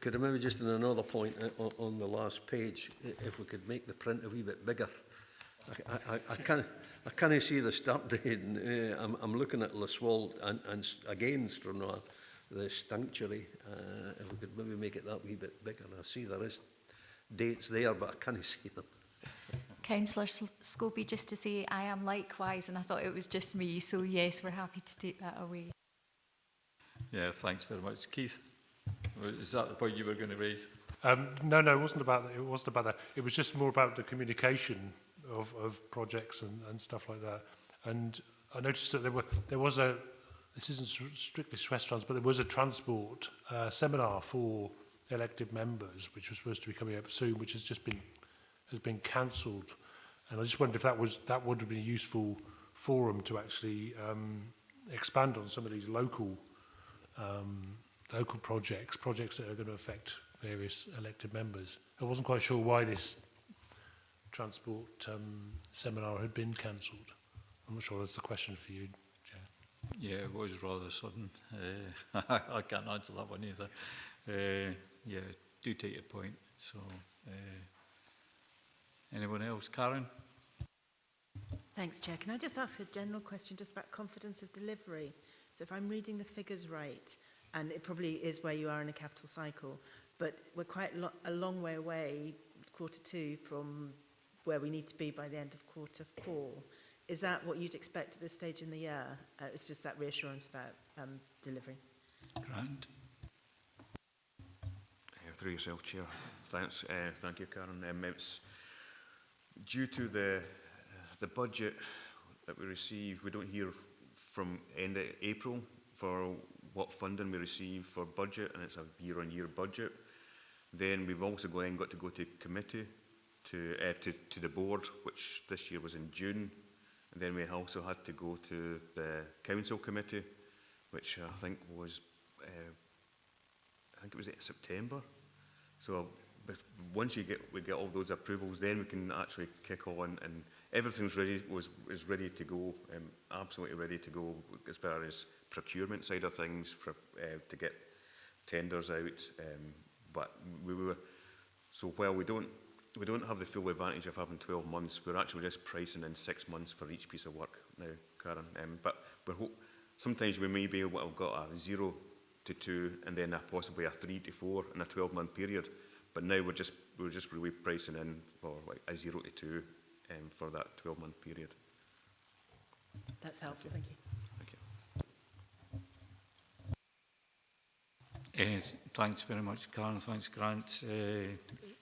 Could I maybe just on another point on the last page, if we could make the print a wee bit bigger? I can't see the start date. I'm looking at Laswald and again Stranraer, the sanctuary. If we could maybe make it that wee bit bigger. I see there is dates there, but I can't see them. Councillor Scobie, just to say I am likewise, and I thought it was just me, so yes, we're happy to take that away. Yeah, thanks very much. Keith, is that the point you were going to raise? No, it wasn't about that. It wasn't about that. It was just more about the communication of projects and stuff like that. And I noticed that there was a this isn't strictly SWestrans, but there was a transport seminar for elected members, which was supposed to be coming up soon, which has been cancelled. And I just wondered if that would have been a useful forum to actually expand on some of these local projects that are going to affect various elected members. I wasn't quite sure why this transport seminar had been cancelled. I'm not sure that's the question for you, Chair. Yeah, it was rather sudden. I can't answer that one either. Yeah, do take your point. So, anyone else? Karen? Thanks, Chair. Can I just ask a general question just about confidence of delivery? So if I'm reading the figures right, and it probably is where you are in a capital cycle, but we're quite a long way away, Q2, from where we need to be by the end of Q4. Is that what you'd expect at this stage in the year? It's just that reassurance about delivery. Grant? Through yourself, Chair. Thanks. Thank you, Karen. It's due to the budget that we receive. We don't hear from end of April for what funding we receive for budget, and it's a year-on-year budget. Then we've also got to go to committee, to the board, which this year was in June. And then we also had to go to the council committee, which I think was, it was September. So once we get all those approvals, then we can actually kick on, and everything's is ready to go, absolutely ready to go as far as procurement side of things to get tenders out. But so while we don't have the full advantage of having 12 months, we're actually just pricing in 6 months for each piece of work now, Karen. But sometimes we may be able to have got a 0 to 2 and then possibly a 3 to 4 in a 12-month period. But now we're just really pricing in for like a 0 to 2 for that 12-month period. That's helpful, thank you. Thank you. Thanks very much, Karen. Thanks, Grant.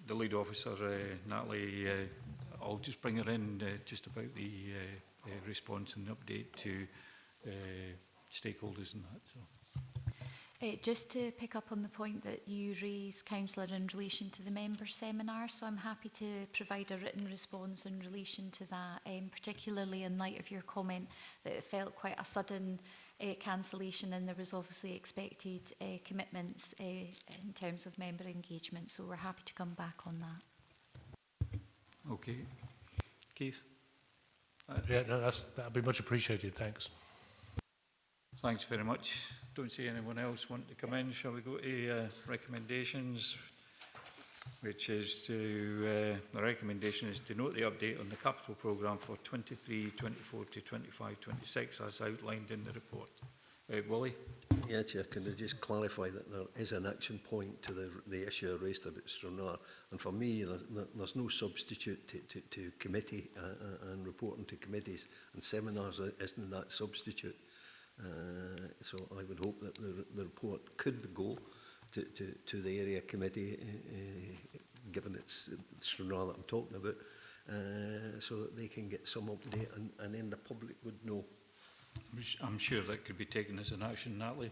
The lead officer, Natalie, I'll just bring her in just about the response and update to stakeholders and that. So. Just to pick up on the point that you raised, Councillor, in relation to the member seminar, so I'm happy to provide a written response in relation to that, particularly in light of your comment that it felt quite a sudden cancellation, and there was obviously expected commitments in terms of member engagement, so we're happy to come back on that. Okay. Keith? Yeah, no, that'd be much appreciated, thanks. Thanks very much. Don't see anyone else want to come in. Shall we go to recommendations? Which is the recommendation is to note the update on the capital programme for 23-24 to 25-26 as outlined in the report. Willie? Yeah, Chair, can I just clarify that there is an action point to the issue I raised about Stranraer, and for me there's no substitute to committee and reporting to committees, and seminars isn't that substitute. So I would hope that the report could go to the area committee, given it's Stranraer that I'm talking about, so that they can get some update and then the public would know. I'm sure that could be taken as an action, Natalie.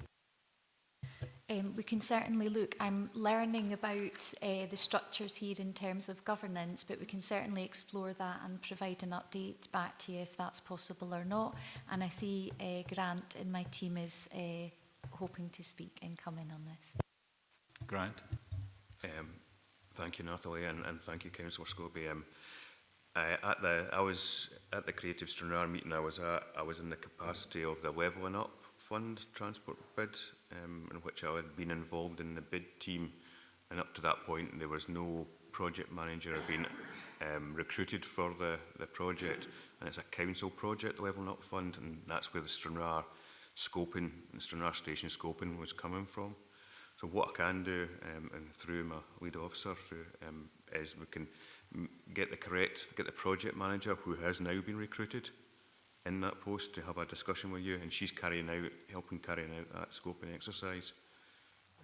We can certainly look. I'm learning about the structures here in terms of governance, but we can certainly explore that and provide an update back to you if that's possible or not. And I see Grant in my team is hoping to speak and come in on this. Grant? Thank you, Natalie, and thank you, Councillor Scobie. I was at the Creative Stranraer meeting I was in the capacity of the Levelling Up Fund transport bid, in which I had been involved in the bid team, and up to that point there was no project manager being recruited for the project, and it's a council project, the Levelling Up Fund, and that's where the Stranraer scoping, the Stranraer station scoping was coming from. So what I can do, and through my lead officer, is we can get the project manager who has now been recruited in that post to have a discussion with you, and she's helping carry out that scoping exercise.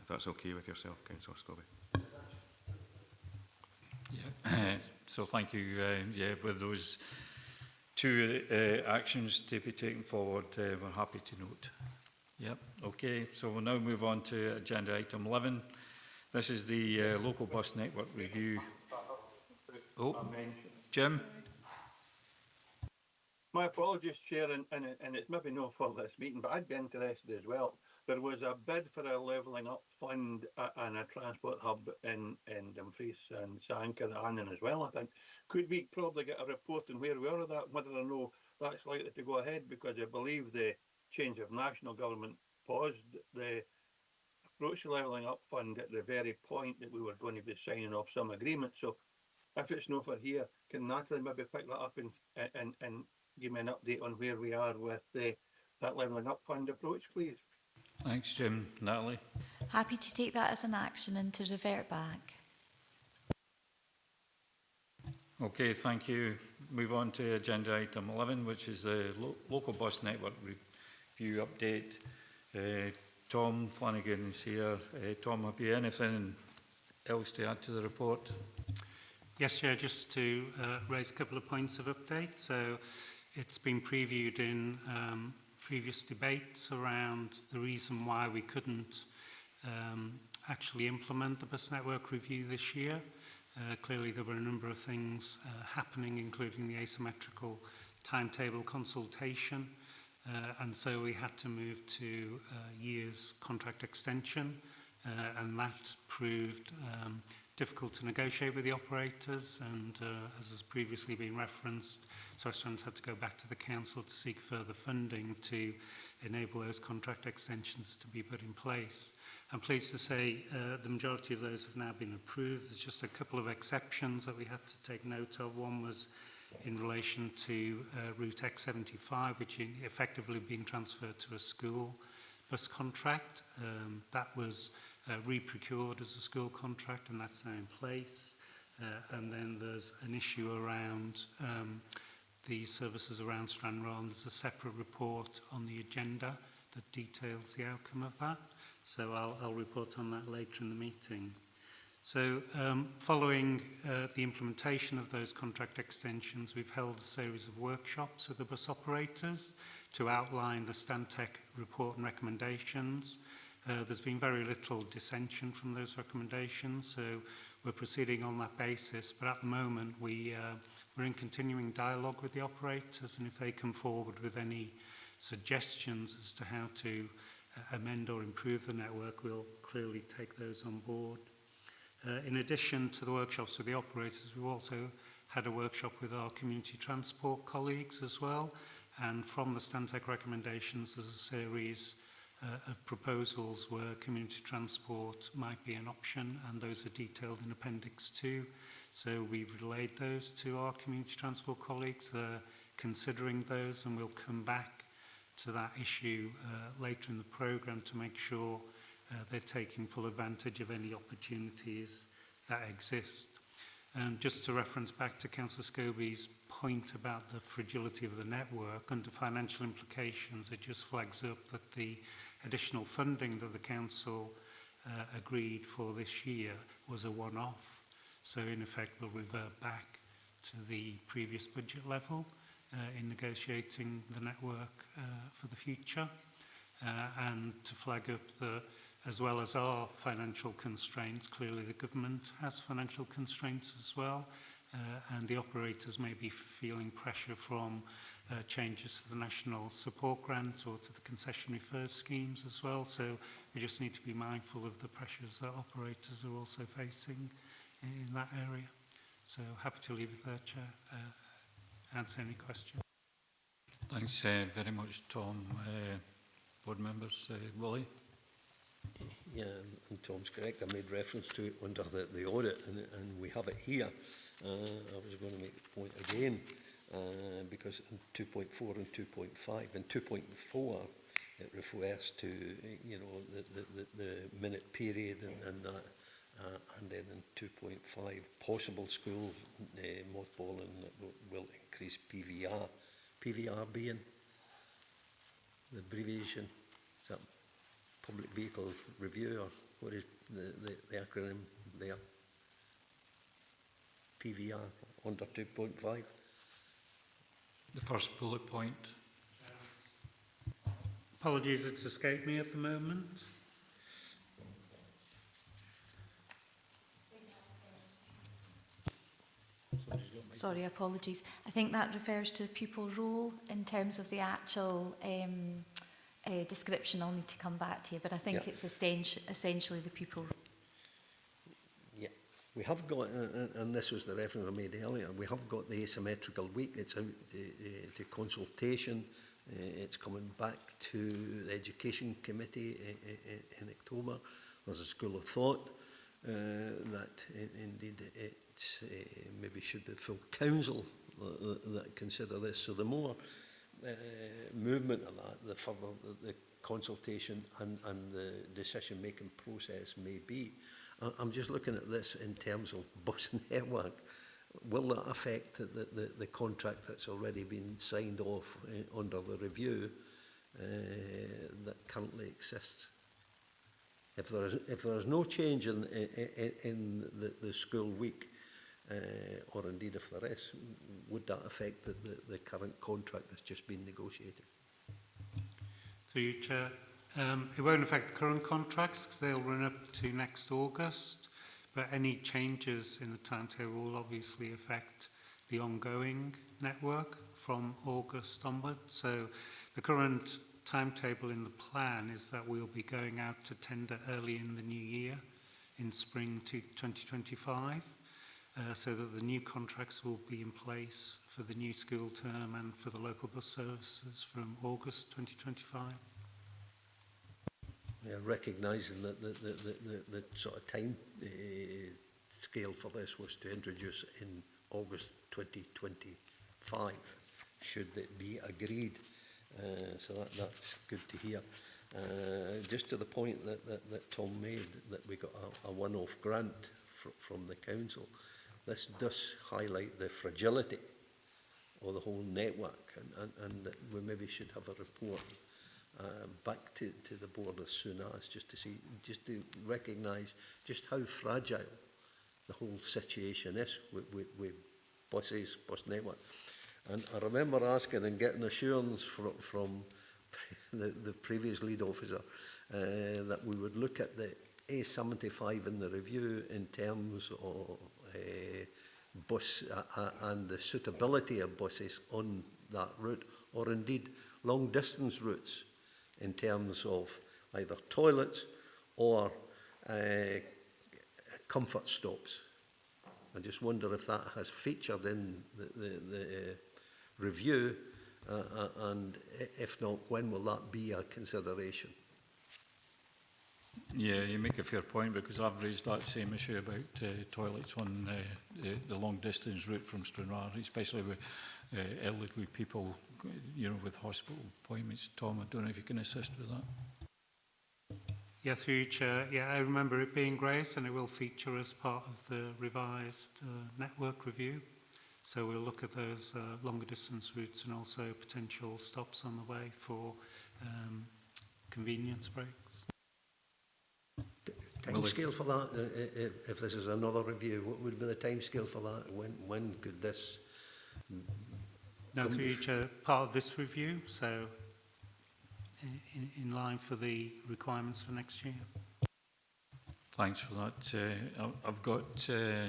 If that's okay with yourself, Councillor Scobie. Yeah. So thank you. Yeah, with those two actions to be taken forward, we're happy to note. Yep, okay, so we'll now move on to agenda item 11. This is the local bus network review. Oh, Jim? My apologies, Chair, and it's maybe no for this meeting, but I'd be interested as well. There was a bid for a levelling up fund and a transport hub in Dumfries and Sanker and Annan as well, I think. Could we probably get a report on where we are with that, whether or no that's likely to go ahead? Because I believe the change of national government paused the approach to levelling up fund at the very point that we were going to be signing off some agreement. So if it's no for here, can Natalie maybe pick that up and give me an update on where we are with that levelling up fund approach, please? Thanks, Jim. Natalie? Happy to take that as an action and to revert back. Okay, thank you. Move on to agenda item 11, which is the local bus network review update. Tom Flanagan is here. Tom, have you anything else to add to the report? Yes, Chair, just to raise a couple of points of update. So it's been previewed in previous debates around the reason why we couldn't actually implement the bus network review this year. Clearly there were a number of things happening, including the asymmetrical timetable consultation, and so we had to move to a year's contract extension, and that proved difficult to negotiate with the operators, and as has previously been referenced, SWestrans had to go back to the council to seek further funding to enable those contract extensions to be put in place. I'm pleased to say the majority of those have now been approved. There's just a couple of exceptions that we had to take note of. One was in relation to Route X75, which is effectively being transferred to a school bus contract. That was re-procured as a school contract, and that's now in place. And then there's an issue around the services around Stranraer. There's a separate report on the agenda that details the outcome of that. So I'll report on that later in the meeting. So following the implementation of those contract extensions, we've held a series of workshops with the bus operators to outline the Stantec report and recommendations. There's been very little dissension from those recommendations, so we're proceeding on that basis. But at the moment, we're in continuing dialogue with the operators, and if they come forward with any suggestions as to how to amend or improve the network, we'll clearly take those on board. In addition to the workshops with the operators, we've also had a workshop with our community transport colleagues as well, and from the Stantec recommendations, there's a series of proposals where community transport might be an option, and those are detailed in Appendix 2. So we've relayed those to our community transport colleagues. They're considering those, and we'll come back to that issue later in the programme to make sure they're taking full advantage of any opportunities that exist. Just to reference back to Councillor Scobie's point about the fragility of the network, under financial implications, it just flags up that the additional funding that the Council agreed for this year was a one-off. So in effect, we'll revert back to the previous budget level in negotiating the network for the future. And to flag up that, as well as our financial constraints, clearly the government has financial constraints as well, and the operators may be feeling pressure from changes to the national support grant or to the concessionary first schemes as well. So we just need to be mindful of the pressures that operators are also facing in that area. So happy to leave it there, Chair. Answer any questions. Thanks very much, Tom. Board members, Willie? Yeah, and Tom's correct. I made reference to it under the audit, and we have it here. I was going to make the point again, because in 2.4 and 2.5, and 2.4, it refers to, you know, the minute period and that, and then in 2.5, possible school mothballing that will increase PVR. PVR being the abbreviation, is that Public Vehicle Review, or what is the acronym there? PVR under 2.5. The first bullet point. Apologies, it's escaped me at the moment. Sorry, apologies. I think that refers to pupil role in terms of the actual description. I'll need to come back to you, but I think Yeah. it's essentially the pupil role. Yeah, we have got, and this was the reference I made earlier, we have got the asymmetrical week. It's out to consultation. It's coming back to the Education Committee in October. There's a school of thought that indeed it maybe should be the full council that consider this. So the more movement of that, the further the consultation and the decision-making process may be. I'm just looking at this in terms of bus network. Will that affect the contract that's already been signed off under the review that currently exists? If there is no change in the school week, or indeed if there is, would that affect the current contract that's just been negotiated? Through you, Chair. It won't affect the current contracts because they'll run up to next August, but any changes in the timetable will obviously affect the ongoing network from August onward. So the current timetable in the plan is that we'll be going out to tender early in the new year, in spring to 2025, so that the new contracts will be in place for the new school term and for the local bus services from August 2025. Yeah, recognising that the sort of time scale for this was to introduce in August 2025, should it be agreed. So that's good to hear. Just to the point that Tom made, that we got a one-off grant from the council, this does highlight the fragility of the whole network, and that we maybe should have a report back to the board as soon as, just to recognise just how fragile the whole situation is with bus network. And I remember asking and getting assurance from the previous lead officer that we would look at the A75 in the review in terms of bus and the suitability of buses on that route, or indeed long distance routes in terms of either toilets or comfort stops. I just wonder if that has featured in the review, and if not, when will that be a consideration? Yeah, you make a fair point, because I've raised that same issue about toilets on the long distance route from Stranraer, especially with elderly people, with hospital appointments. Tom, I don't know if you can assist with that. Yeah, through you, Chair. Yeah, I remember it being raised, and it will feature as part of the revised network review. So we'll look at those longer distance routes and also potential stops on the way for convenience breaks. Time scale for that, if this is another review, what would be the time scale for that? When could this? No, through you, Chair, part of this review, so in line for the requirements for next year. Thanks for that. I've got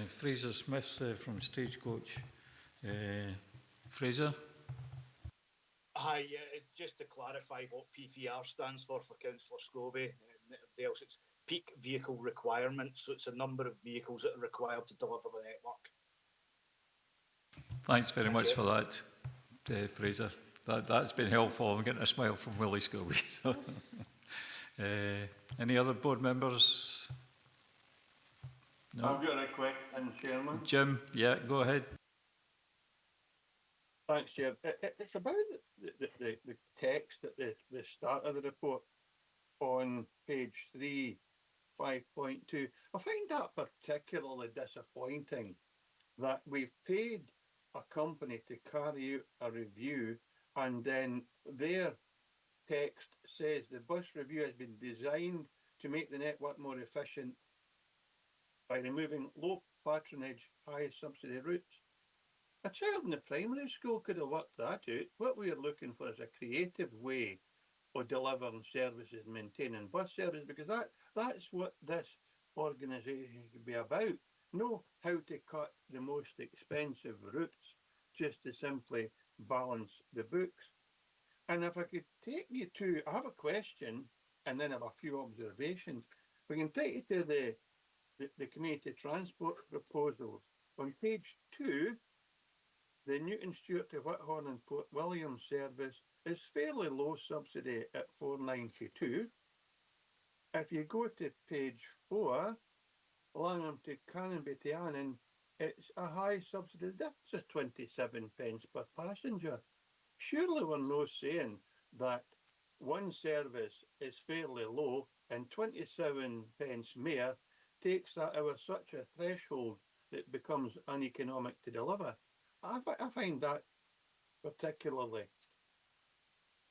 Fraser Smith from Stagecoach. Fraser? Hi, just to clarify what PVR stands for Councillor Scobie, and everybody else, it's peak vehicle requirements, so it's a number of vehicles that are required to deliver the network. Thanks very much for that, Fraser. That's been helpful. I'm getting a smile from Willie Scobie. Any other board members? No? I've got a question, Chairman. Jim, yeah, go ahead. Thanks, Chair. It's about the text at the start of the report on page 3, 5.2. I find that particularly disappointing, that we've paid a company to carry out a review, and then their text says the bus review has been designed to make the network more efficient by removing low patronage, high subsidy routes. A child in the primary school could have worked that out. What we're looking for is a creative way of delivering services and maintaining bus service, because that's what this organisation could be about. Know how to cut the most expensive routes just to simply balance the books. And if I could take you to, I have a question and then I have a few observations. We can take you to the community transport proposals. On page 2, the Newton Stewart to Whithorn and Port William service is fairly low subsidy at £4.92. If you go to page 4, Langham to Canonby to Annan, it's a high subsidy. That's a 27 pence per passenger. Surely we're not saying that one service is fairly low and 27 pence more takes that over such a threshold that becomes uneconomic to deliver. I find that particularly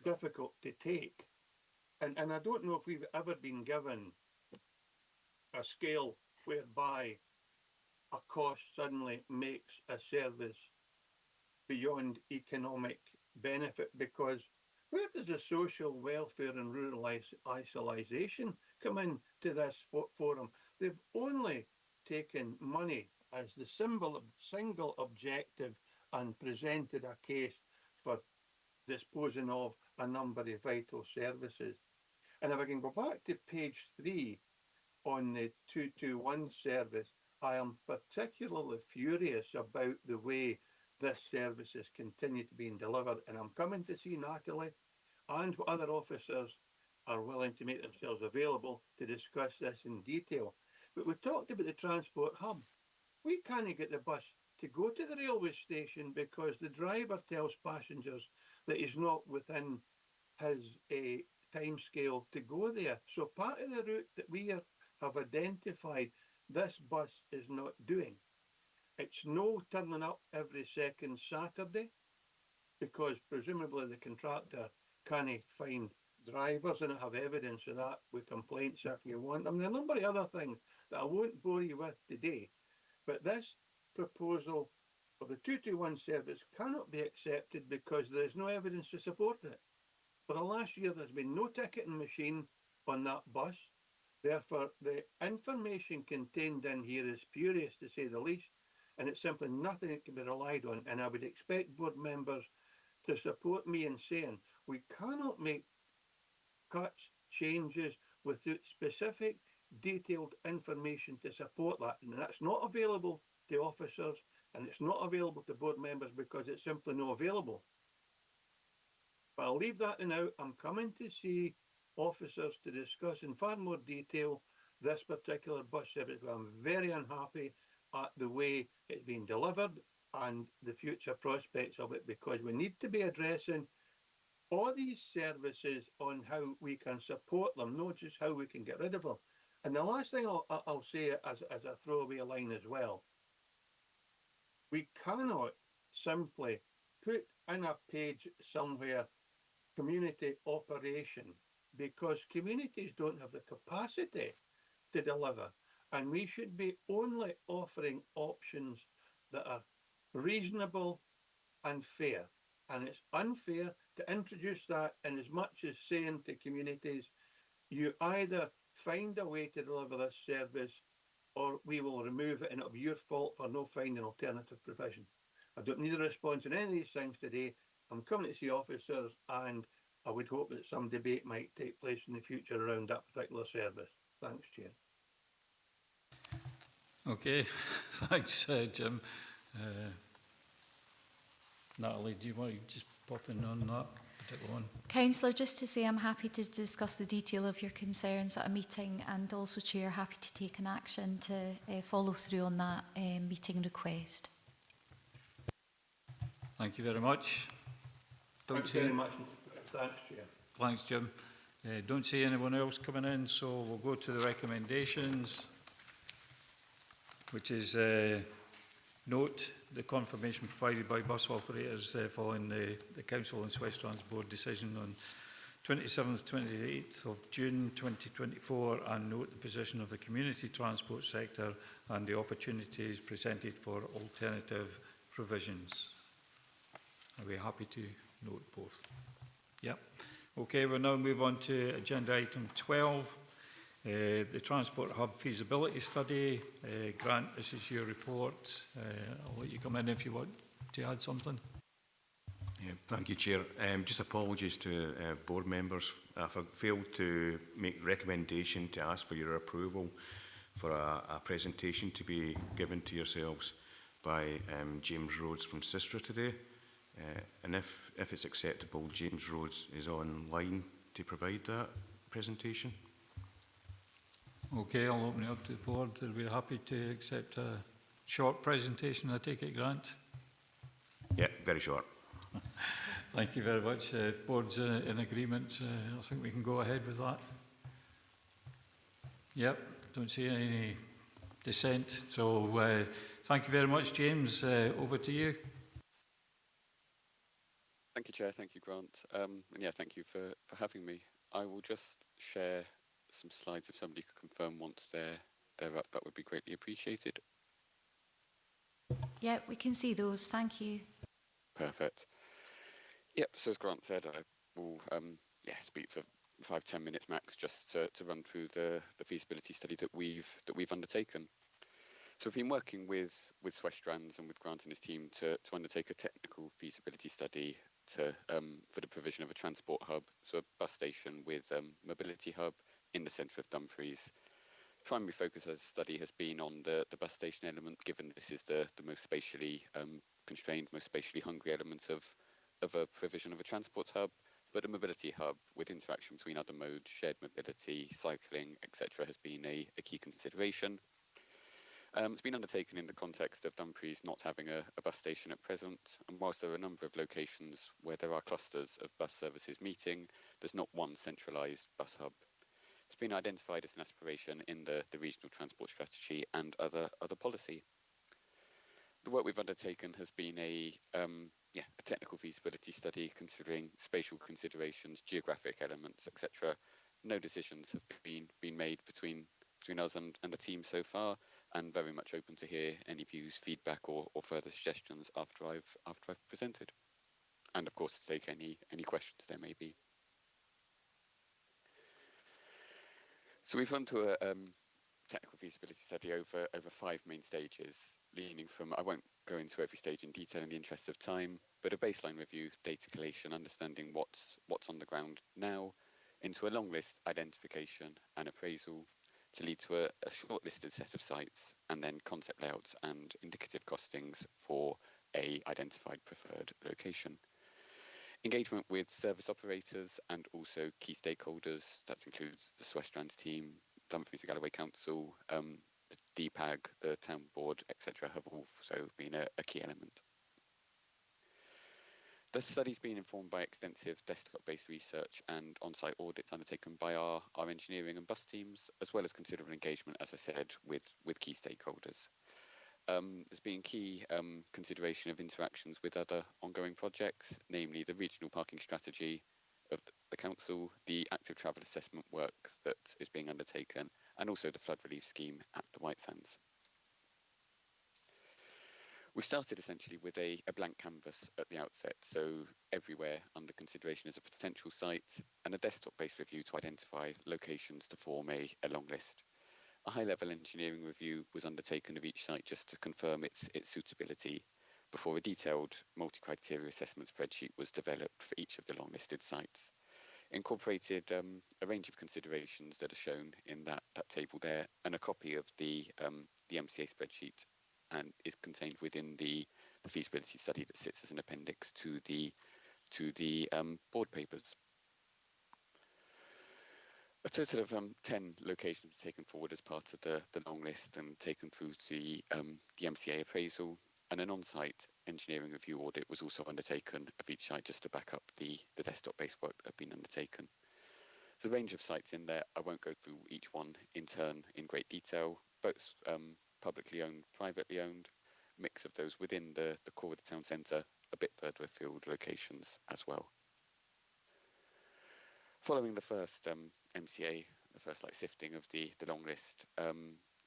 difficult to take. And I don't know if we've ever been given a scale whereby a cost suddenly makes a service beyond economic benefit, because where does the social welfare and rural isolation come into this forum? They've only taken money as the single objective and presented a case for disposing of a number of vital services. And if I can go back to page 3 on the 221 service, I am particularly furious about the way this service is continue to be delivered, and I'm coming to see Natalie and other officers are willing to make themselves available to discuss this in detail. But we talked about the transport hub. We can't get the bus to go to the railway station because the driver tells passengers that he's not within his time scale to go there. So part of the route that we have identified, this bus is not doing. It's no turning up every second Saturday, because presumably the contractor can't find drivers, and I have evidence of that with complaints if you want. I mean, a number of other things that I won't bore you with today, but this proposal of the 221 service cannot be accepted because there is no evidence to support it. For the last year, there's been no ticketing machine on that bus. Therefore, the information contained in here is spurious, to say the least, and it's simply nothing that can be relied on. And I would expect board members to support me in saying we cannot make cuts, changes without specific, detailed information to support that. And that's not available to officers, and it's not available to board members because it's simply not available. But I'll leave that now. I'm coming to see officers to discuss in far more detail this particular bus service. I'm very unhappy at the way it's been delivered and the future prospects of it, because we need to be addressing all these services on how we can support them, not just how we can get rid of them. And the last thing I'll say as a throwaway line as well, we cannot simply put in a page somewhere community operation, because communities don't have the capacity to deliver, and we should be only offering options that are reasonable and fair. And it's unfair to introduce that in as much as saying to communities, you either find a way to deliver this service or we will remove it and it'll be your fault for not finding alternative provision. I don't need a response on any of these things today. I'm coming to see officers, and I would hope that some debate might take place in the future around that particular service. Thanks, Chair. Okay, thanks, Jim. Natalie, do you want to just pop in on that particular one? Councillor, just to say I'm happy to discuss the detail of your concerns at a meeting, and also, Chair, happy to take an action to follow through on that meeting request. Thank you very much. Thanks very much. Thanks, Chair. Thanks, Jim. Don't see anyone else coming in, so we'll go to the recommendations, which is note the confirmation provided by bus operators following the Council and SWestrans Board decision on 27th, 28th of June 2024, and note the position of the community transport sector and the opportunities presented for alternative provisions. Are we happy to note both? Yep. Okay, we'll now move on to agenda item 12, the Transport Hub Feasibility Study. Grant, this is your report. I'll let you come in if you want to add something. Yeah, thank you, Chair. Just apologies to board members. I've failed to make recommendation to ask for your approval for a presentation to be given to yourselves by James Rhodes from SWestrans today. And if it's acceptable, James Rhodes is online to provide that presentation. Okay, I'll open it up to the board. They'll be happy to accept a short presentation, I take it, Grant? Yeah, very short. Thank you very much. If board's in agreement, I think we can go ahead with that. Yep, don't see any dissent. So thank you very much, James. Over to you. Thank you, Chair. Thank you, Grant. And yeah, thank you for having me. I will just share some slides if somebody could confirm once they're up. That would be greatly appreciated. Yeah, we can see those. Thank you. Perfect. Yep, so as Grant said, I will speak for 5-10 minutes max just to run through the feasibility study that we've undertaken. So we've been working with SWestrans and with Grant and his team to undertake a technical feasibility study for the provision of a transport hub, so a bus station with mobility hub in the centre of Dumfries. Primary focus of the study has been on the bus station element, given this is the most spatially constrained, most spatially hungry element of a provision of a transport hub, but a mobility hub with interaction between other modes, shared mobility, cycling, etc. has been a key consideration. It's been undertaken in the context of Dumfries not having a bus station at present, and whilst there are a number of locations where there are clusters of bus services meeting, there's not one centralised bus hub. It's been identified as an aspiration in the regional transport strategy and other policy. The work we've undertaken has been a technical feasibility study considering spatial considerations, geographic elements, etc. No decisions have been made between us and the team so far, and very much open to hear any views, feedback, or further suggestions after I've presented, and of course to take any questions there may be. So we've run through a technical feasibility study over 5 main stages, leaning from, I won't go into every stage in detail in the interest of time, but a baseline review, data collation, understanding what's on the ground now, into a long list identification and appraisal, to lead to a shortlisted set of sites, and then concept layouts and indicative costings for a identified preferred location. Engagement with service operators and also key stakeholders, that includes the SWestrans team, Dumfries and Galloway Council, the DPAG, the Town Board, etc. have also been a key element. The study's been informed by extensive desktop-based research and on-site audits undertaken by our engineering and bus teams, as well as considerable engagement, as I said, with key stakeholders. There's been key consideration of interactions with other ongoing projects, namely the regional parking strategy of the council, the active travel assessment work that is being undertaken, and also the flood relief scheme at the White Sands. We started essentially with a blank canvas at the outset, so everywhere under consideration as a potential site, and a desktop-based review to identify locations to form a long list. A high-level engineering review was undertaken of each site just to confirm its suitability, before a detailed multi-criteria assessment spreadsheet was developed for each of the long-listed sites. Incorporated a range of considerations that are shown in that table there, and a copy of the MCA spreadsheet and is contained within the feasibility study that sits as an appendix to the board papers. A total of 10 locations were taken forward as part of the long list and taken through to the MCA appraisal, and an on-site engineering review audit was also undertaken of each site just to back up the desktop-based work that had been undertaken. There's a range of sites in there. I won't go through each one in turn in great detail, both publicly owned, privately owned, mix of those within the core of the town centre, a bit further afield locations as well. Following the first MCA, the first sifting of the long list,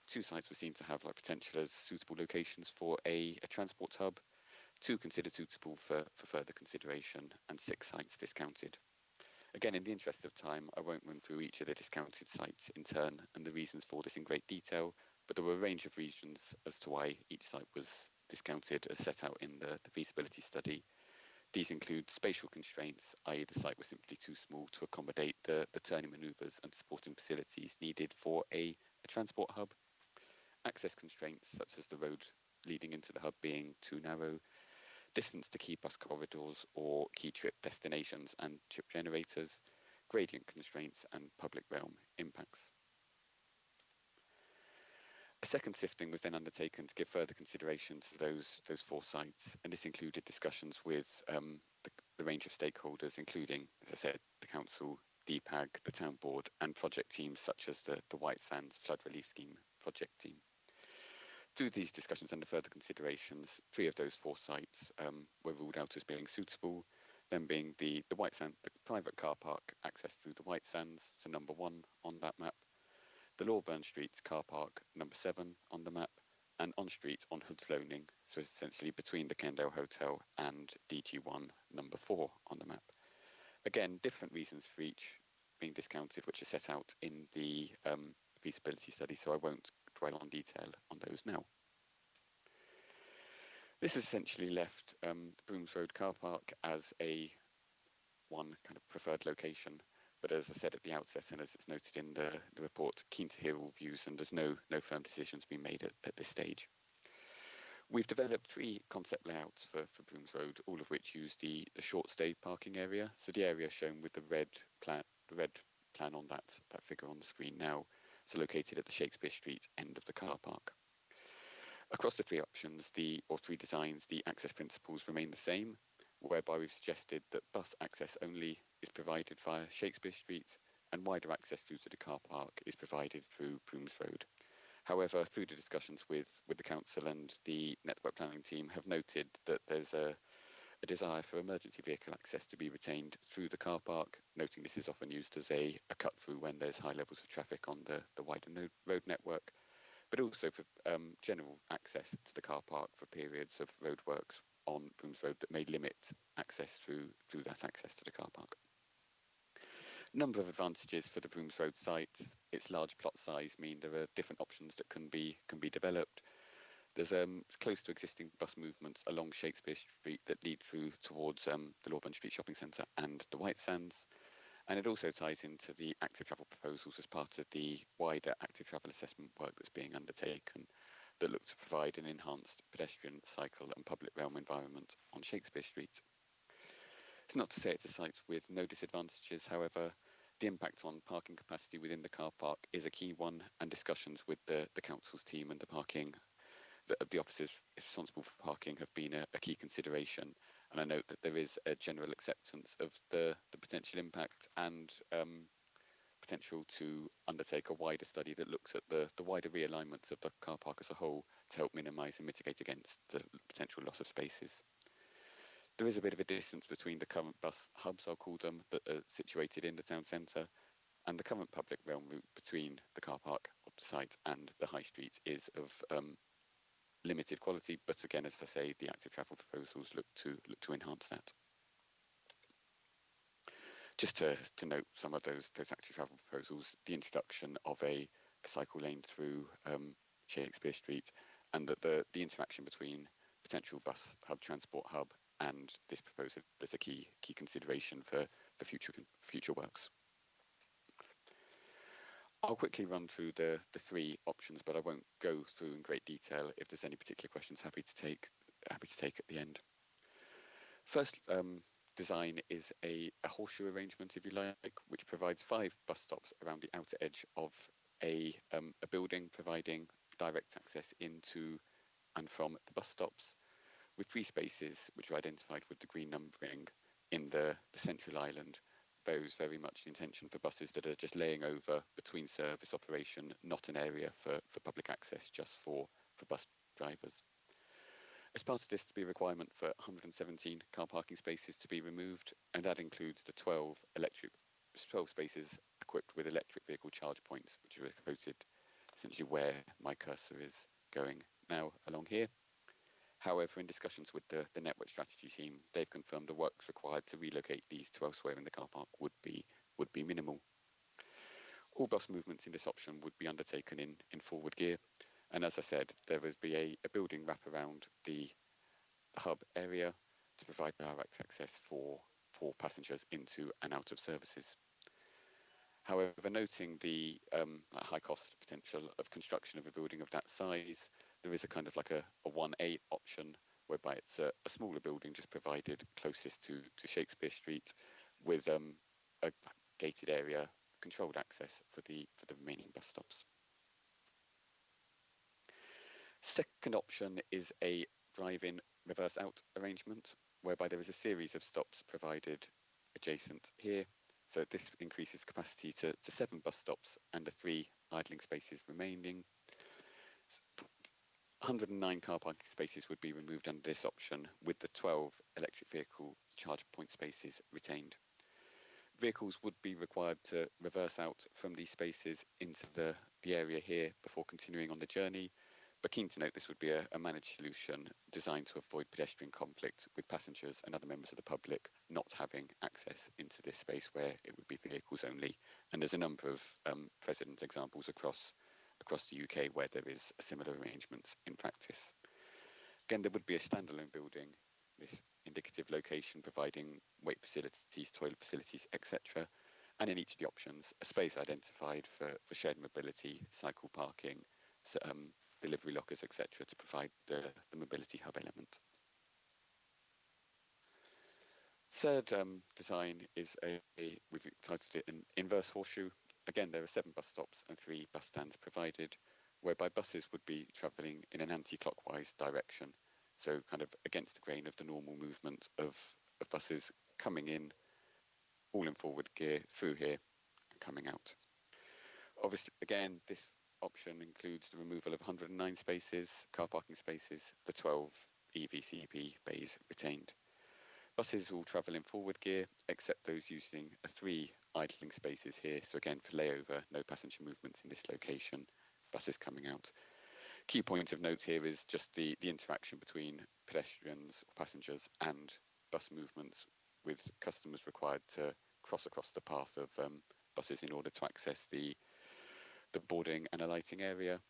2 sites were seen to have potential as suitable locations for a transport hub, 2 considered suitable for further consideration, and 6 sites discounted. Again, in the interest of time, I won't run through each of the discounted sites in turn and the reasons for this in great detail, but there were a range of reasons as to why each site was discounted as set out in the feasibility study. These include spatial constraints, i.e. the site was simply too small to accommodate the turning manoeuvres and supporting facilities needed for a transport hub, access constraints such as the road leading into the hub being too narrow, distance to key bus corridors or key trip destinations and trip generators, gradient constraints and public realm impacts. A second sifting was then undertaken to give further consideration to those 4 sites, and this included discussions with the range of stakeholders, including, as I said, the council, DPAG, the town board, and project teams such as the White Sands Flood Relief Scheme project team. Through these discussions under further considerations, 3 of those 4 sites were ruled out as being suitable, them being the White Sand, the private car park access through the White Sands, so number 1 on that map, the Lawburn Street car park, number 7 on the map, and on street on Hood's Loaning, so essentially between the Kendale Hotel and DG1, number 4 on the map. Again, different reasons for each being discounted, which are set out in the feasibility study, so I won't dwell on detail on those now. This has essentially left the Brooms Road car park as one kind of preferred location, but as I said at the outset, and as it's noted in the report, keen to hear all views, and there's no firm decisions being made at this stage. We've developed 3 concept layouts for Brooms Road, all of which use the short stay parking area. So the area shown with the red plan on that figure on the screen now, so located at the Shakespeare Street end of the car park. Across the 3 options, 3 designs, the access principles remain the same, whereby we've suggested that bus access only is provided via Shakespeare Street and wider access through to the car park is provided through Brooms Road. However, through the discussions with the council and the network planning team have noted that there's a desire for emergency vehicle access to be retained through the car park, noting this is often used as a cut through when there's high levels of traffic on the wider road network, but also for general access to the car park for periods of roadworks on Brooms Road that may limit access through that access to the car park. Number of advantages for the Brooms Road site. Its large plot size mean there are different options that can be developed. There's close to existing bus movements along Shakespeare Street that lead through towards the Lawburn Street Shopping Centre and the White Sands. And it also ties into the active travel proposals as part of the wider active travel assessment work that's being undertaken that look to provide an enhanced pedestrian, cycle and public realm environment on Shakespeare Street. It's not to say it's a site with no disadvantages, however, the impact on parking capacity within the car park is a key one, and discussions with the council's team and the officers responsible for parking have been a key consideration. And I note that there is a general acceptance of the potential impact and potential to undertake a wider study that looks at the wider realignments of the car park as a whole to help minimise and mitigate against the potential loss of spaces. There is a bit of a distance between the current bus hubs, I'll call them, that are situated in the town centre, and the current public realm route between the car park of the site and the high street is of limited quality, but again, as I say, the active travel proposals look to enhance that. Just to note some of those active travel proposals, the introduction of a cycle lane through Shakespeare Street, and that the interaction between potential bus hub, transport hub, and this proposal is a key consideration for future works. I'll quickly run through the 3 options, but I won't go through in great detail. If there's any particular questions, happy to take at the end. First design is a horseshoe arrangement, if you like, which provides 5 bus stops around the outer edge of a building, providing direct access into and from the bus stops, with 3 spaces which are identified with the green numbering in the central island. Bears very much the intention for buses that are just laying over between service operation, not an area for public access, just for bus drivers. As part of this, to be a requirement for 117 car parking spaces to be removed, and that includes the 12 spaces equipped with electric vehicle charge points, which are located essentially where my cursor is going now along here. However, in discussions with the network strategy team, they've confirmed the works required to relocate these to elsewhere in the car park would be minimal. All bus movements in this option would be undertaken in forward gear, and as I said, there would be a building wrap around the hub area to provide direct access for passengers into and out of services. However, noting the high cost potential of construction of a building of that size, there is a kind of like a 1A option whereby it's a smaller building just provided closest to Shakespeare Street with a gated area, controlled access for the remaining bus stops. Second option is a drive-in reverse out arrangement whereby there is a series of stops provided adjacent here. So this increases capacity to 7 bus stops and the 3 idling spaces remaining. 109 car parking spaces would be removed under this option, with the 12 electric vehicle charge point spaces retained. Vehicles would be required to reverse out from these spaces into the area here before continuing on the journey. But keen to note this would be a managed solution designed to avoid pedestrian conflict with passengers and other members of the public not having access into this space where it would be vehicles only. And there's a number of precedent examples across the UK where there is a similar arrangement in practice. Again, there would be a standalone building, this indicative location providing wait facilities, toilet facilities, etc. And in each of the options, a space identified for shared mobility, cycle parking, delivery lockers, etc., to provide the mobility hub element. Third design is we've titled it an inverse horseshoe. Again, there are 7 bus stops and 3 bus stands provided, whereby buses would be travelling in an anti-clockwise direction, so kind of against the grain of the normal movement of buses coming in, all in forward gear through here and coming out. Obviously, again, this option includes the removal of 109 spaces, car parking spaces, the 12 EVCP bays retained. Buses all travel in forward gear, except those using 3 idling spaces here. So again, for layover, no passenger movements in this location, buses coming out. Key point of note here is just the interaction between pedestrians or passengers and bus movements, with customers required to cross across the path of buses in order to access the boarding and alighting area.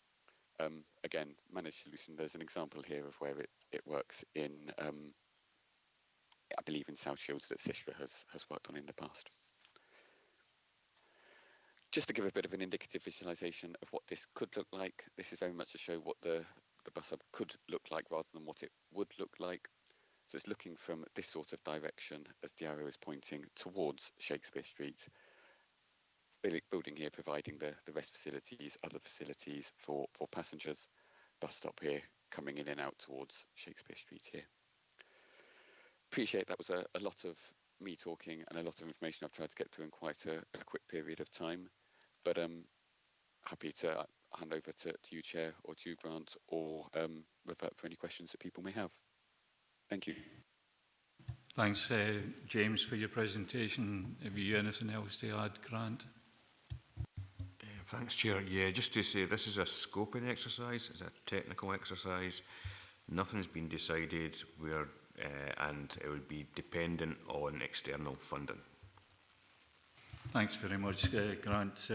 Again, managed solution. There's an example here of where it works in, I believe in South Shields, that SWestrans has worked on in the past. Just to give a bit of an indicative visualization of what this could look like, this is very much to show what the bus hub could look like rather than what it would look like. So it's looking from this sort of direction as the arrow is pointing towards Shakespeare Street. Building here providing the rest facilities, other facilities for passengers. Bus stop here coming in and out towards Shakespeare Street here. Appreciate that was a lot of me talking and a lot of information I've tried to get through in quite a quick period of time, but happy to hand over to you, Chair, or to you, Grant, or revert for any questions that people may have. Thank you. Thanks, James, for your presentation. Have you anything else to add, Grant? Thanks, Chair. Yeah, just to say this is a scoping exercise, it's a technical exercise. Nothing has been decided, and it would be dependent on external funding. Thanks very much, Grant.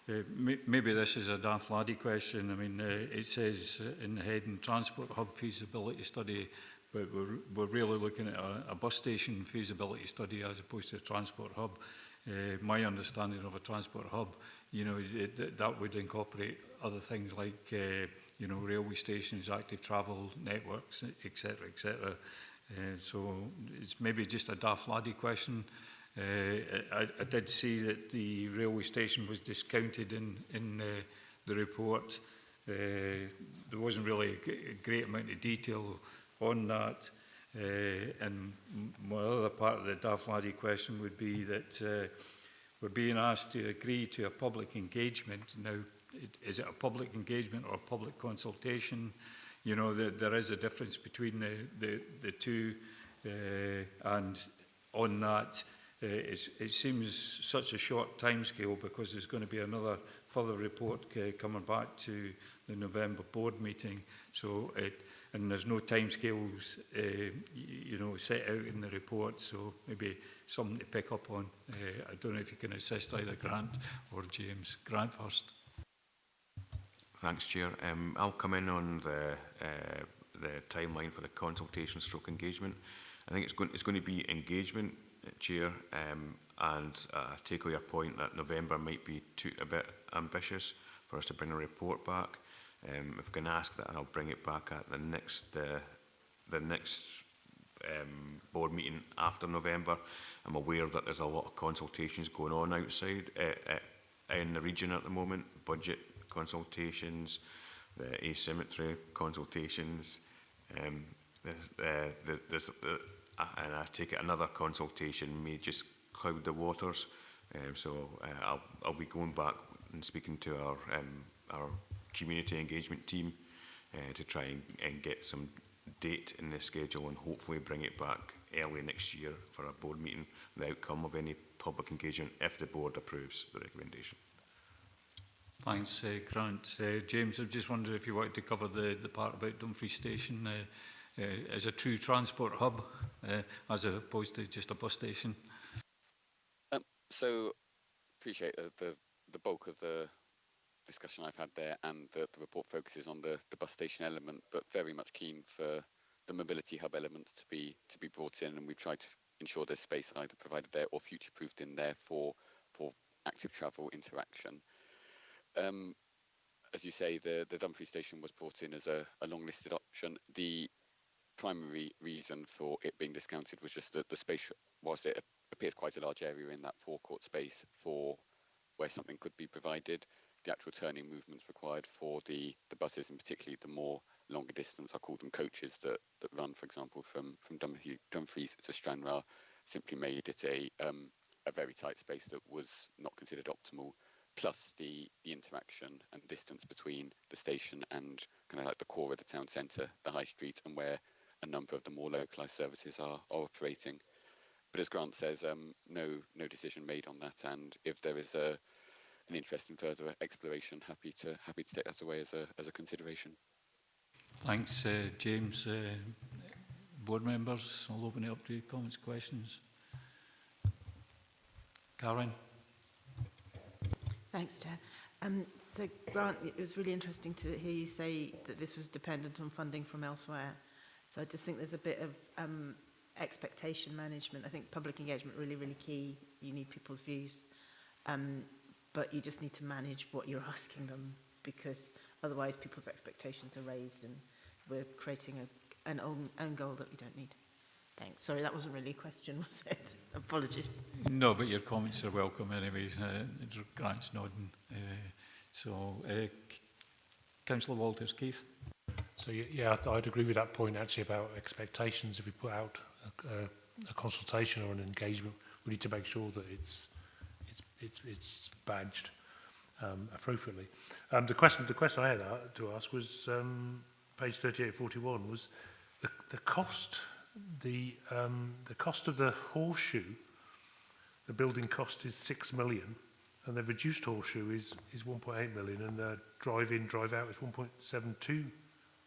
Maybe this is a daft laddie question. I mean, it says in the heading transport hub feasibility study, but we're really looking at a bus station feasibility study as opposed to a transport hub. My understanding of a transport hub, you know, that would incorporate other things like, you know, railway stations, active travel networks, etc., etc. So it's maybe just a daft laddie question. I did see that the railway station was discounted in the report. There wasn't really a great amount of detail on that. And my other part of the daft laddie question would be that we're being asked to agree to a public engagement. Now, is it a public engagement or a public consultation? You know, there is a difference between the two, and on that, it seems such a short timescale because there's going to be another further report coming back to the November board meeting. So and there's no timescales, you know, set out in the report, so maybe something to pick up on. I don't know if you can assist either Grant or James. Grant first. Thanks, Chair. I'll come in on the timeline for the consultation stroke engagement. I think it's going to be engagement, Chair, and I take your point that November might be a bit ambitious for us to bring a report back. If I can ask that, I'll bring it back at the next board meeting after November. I'm aware that there's a lot of consultations going on outside in the region at the moment, budget consultations, the asymmetry consultations, and I take it another consultation may just cloud the waters. So I'll be going back and speaking to our community engagement team to try and get some date in the schedule and hopefully bring it back early next year for a board meeting, the outcome of any public engagement if the board approves the recommendation. Thanks, Grant. James, I just wondered if you wanted to cover the part about Dumfries Station as a true transport hub as opposed to just a bus station. So appreciate the bulk of the discussion I've had there, and the report focuses on the bus station element, but very much keen for the mobility hub elements to be brought in, and we've tried to ensure there's space either provided there or future-proofed in there for active travel interaction. As you say, the Dumfries station was brought in as a long-listed option. The primary reason for it being discounted was just that the space, whilst it appears quite a large area in that forecourt space for where something could be provided, the actual turning movements required for the buses, and particularly the more longer distance, I call them coaches, that run, for example, from Dumfries to Stranraer, simply made it a very tight space that was not considered optimal. Plus the interaction and distance between the station and kind of like the core of the town centre, the high street, and where a number of the more localised services are operating. But as Grant says, no decision made on that, and if there is an interest in further exploration, happy to take that away as a consideration. Thanks, James. Board members, I'll open it up to comments, questions. Karen. Thanks, Chair. So, Grant, it was really interesting to hear you say that this was dependent on funding from elsewhere. So I just think there's a bit of expectation management. I think public engagement really, really key. You need people's views, but you just need to manage what you're asking them, because otherwise people's expectations are raised and we're creating an own goal that we don't need. Thanks. Sorry, that wasn't really a question, was it? Apologies. No, but your comments are welcome anyways. Grant's nodding. Councillor Walters, Keith. So yeah, I'd agree with that point actually about expectations. If we put out a consultation or an engagement, we need to make sure that it's badged appropriately. The question I had to ask was page 3841 was the cost. The cost of the horseshoe, the building cost is 6 million, and the reduced horseshoe is 1.8 million, and the drive-in, drive-out is 1.72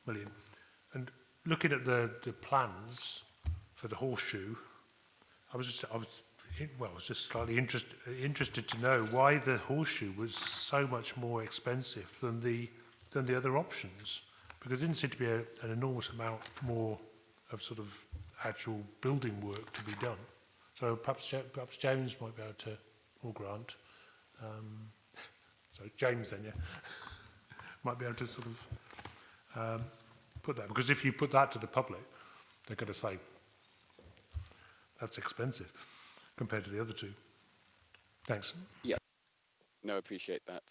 million. And looking at the plans for the horseshoe, I was just slightly interested to know why the horseshoe was so much more expensive than the other options, because there didn't seem to be an enormous amount more of sort of actual building work to be done. So perhaps James might be able to, or Grant. So James then, yeah, might be able to sort of put that, because if you put that to the public, they're going to say that's expensive compared to the other two. Thanks. Yeah, no, I appreciate that.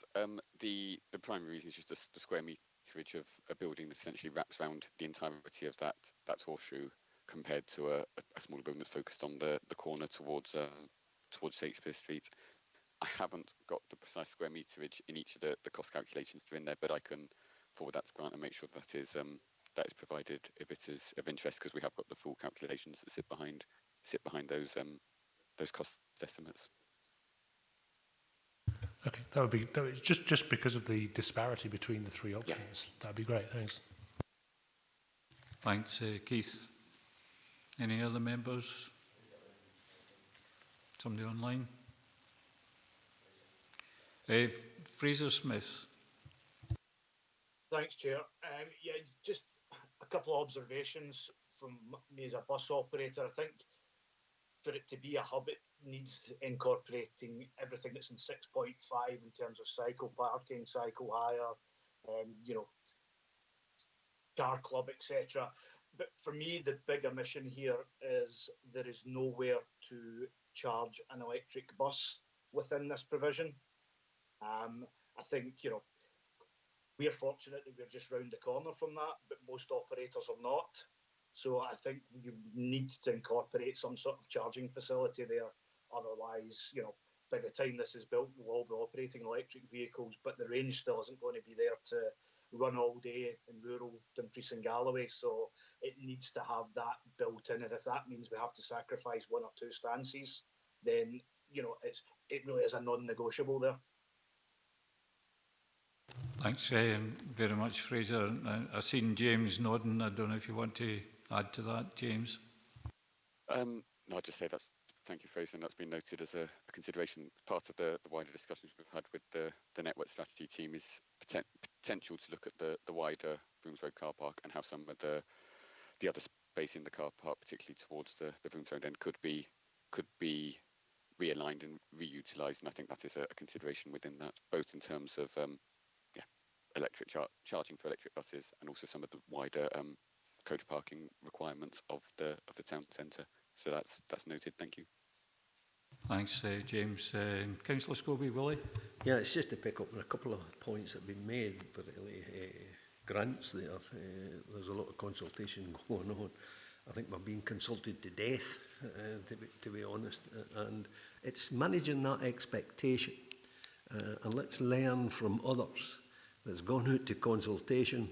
The primary reason is just the square meterage of a building that essentially wraps around the entirety of that horseshoe, compared to a smaller building that's focused on the corner towards Shakespeare Street. I haven't got the precise square meterage in each of the cost calculations that are in there, but I can forward that to Grant and make sure that is provided if it is of interest, because we have got the full calculations that sit behind those cost estimates. Okay, that would be just because of the disparity between the three options. Yeah. That'd be great. Thanks. Thanks, Keith. Any other members? Somebody online? Fraser Smith. Thanks, Chair. Yeah, just a couple of observations from me as a bus operator. I think for it to be a hub, it needs incorporating everything that's in 6.5 in terms of cycle parking, cycle hire, you know, car club, etc. But for me, the big omission here is there is nowhere to charge an electric bus within this provision. I think, you know, we're fortunate that we're just round the corner from that, but most operators are not. So I think you need to incorporate some sort of charging facility there. Otherwise, you know, by the time this is built, we'll all be operating electric vehicles, but the range still isn't going to be there to run all day in rural Dumfries and Galloway. So it needs to have that built in. And if that means we have to sacrifice one or two stances, then, you know, it really is a non-negotiable there. Thanks very much, Fraser. I've seen James nodding. I don't know if you want to add to that, James. No, I'll just say thank you, Fraser, and that's been noted as a consideration. Part of the wider discussions we've had with the network strategy team is potential to look at the wider Brooms Road car park and how some of the other space in the car park, particularly towards the Brooms Road end, could be realigned and reutilised. And I think that is a consideration within that, both in terms of electric charging for electric buses, and also some of the wider coach parking requirements of the town centre. So that's noted. Thank you. Thanks, James. Councillor Scobie, Willie? Yeah, it's just to pick up on a couple of points that have been made, particularly grants there. There's a lot of consultation going on. I think we're being consulted to death, to be honest, and it's managing that expectation. And let's learn from others that's gone out to consultation.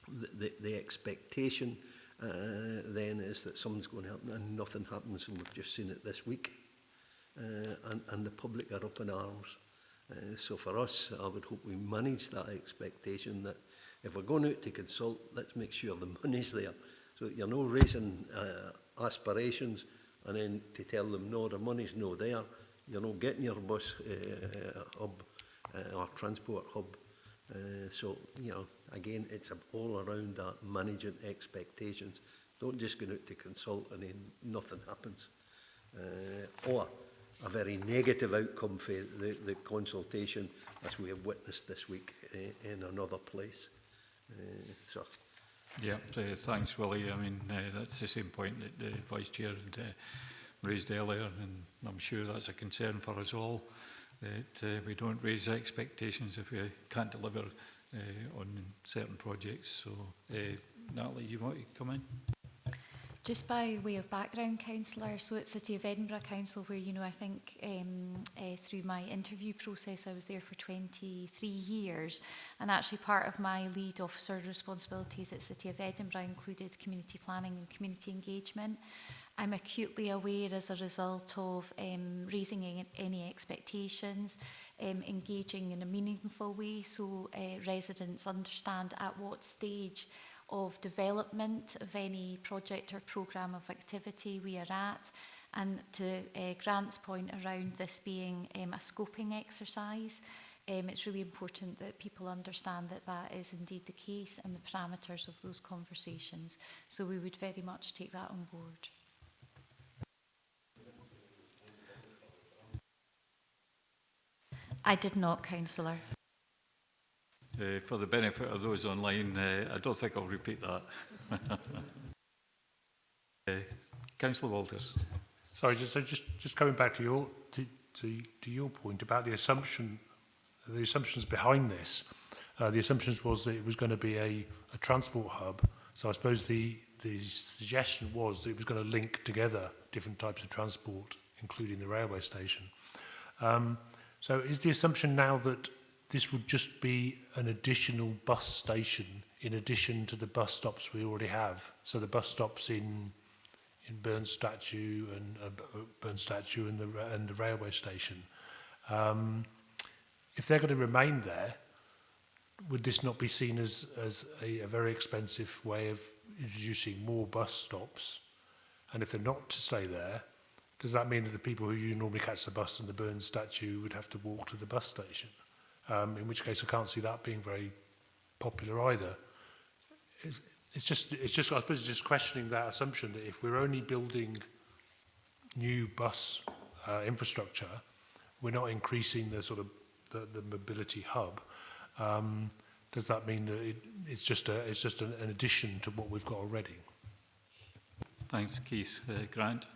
The expectation then is that something's going to happen and nothing happens, and we've just seen it this week. And the public are up in arms. So for us, I would hope we manage that expectation that if we're going out to consult, let's make sure the money's there. So that you're not raising aspirations and then to tell them, no, the money's no there. You're not getting your bus hub or transport hub. So, you know, again, it's all around that managing expectations. Don't just go out to consult and then nothing happens. Or a very negative outcome for the consultation, as we have witnessed this week in another place. Yeah, thanks, Willie. I mean, that's the same point that the Vice Chair had raised earlier, and I'm sure that's a concern for us all, that we don't raise expectations if we can't deliver on certain projects. So, Natalie, you want to come in? Just by way of background, Councillor, so at City of Edinburgh Council, where, you know, I think through my interview process, I was there for 23 years, and actually part of my lead officer responsibilities at City of Edinburgh included community planning and community engagement. I'm acutely aware as a result of raising any expectations, engaging in a meaningful way, so residents understand at what stage of development of any project or programme of activity we are at. And to Grant's point around this being a scoping exercise, it's really important that people understand that that is indeed the case and the parameters of those conversations. So we would very much take that on board. I did not, Councillor. For the benefit of those online, I don't think I'll repeat that. Councillor Walters. Sorry, just coming back to your point about the assumptions behind this. The assumptions was that it was going to be a transport hub. So I suppose the suggestion was that it was going to link together different types of transport, including the railway station. So is the assumption now that this would just be an additional bus station in addition to the bus stops we already have? So the bus stops in Burns Statue and the railway station. If they're going to remain there, would this not be seen as a very expensive way of introducing more bus stops, and if they're not to stay there, does that mean that the people who you normally catch the bus and the Burns statue would have to walk to the bus station? In which case I can't see that being very popular either. It's just I suppose it's just questioning that assumption that if we're only building new bus infrastructure, we're not increasing the sort of the mobility hub. Does that mean that it's just an addition to what we've got already? Thanks, Keith. Grant.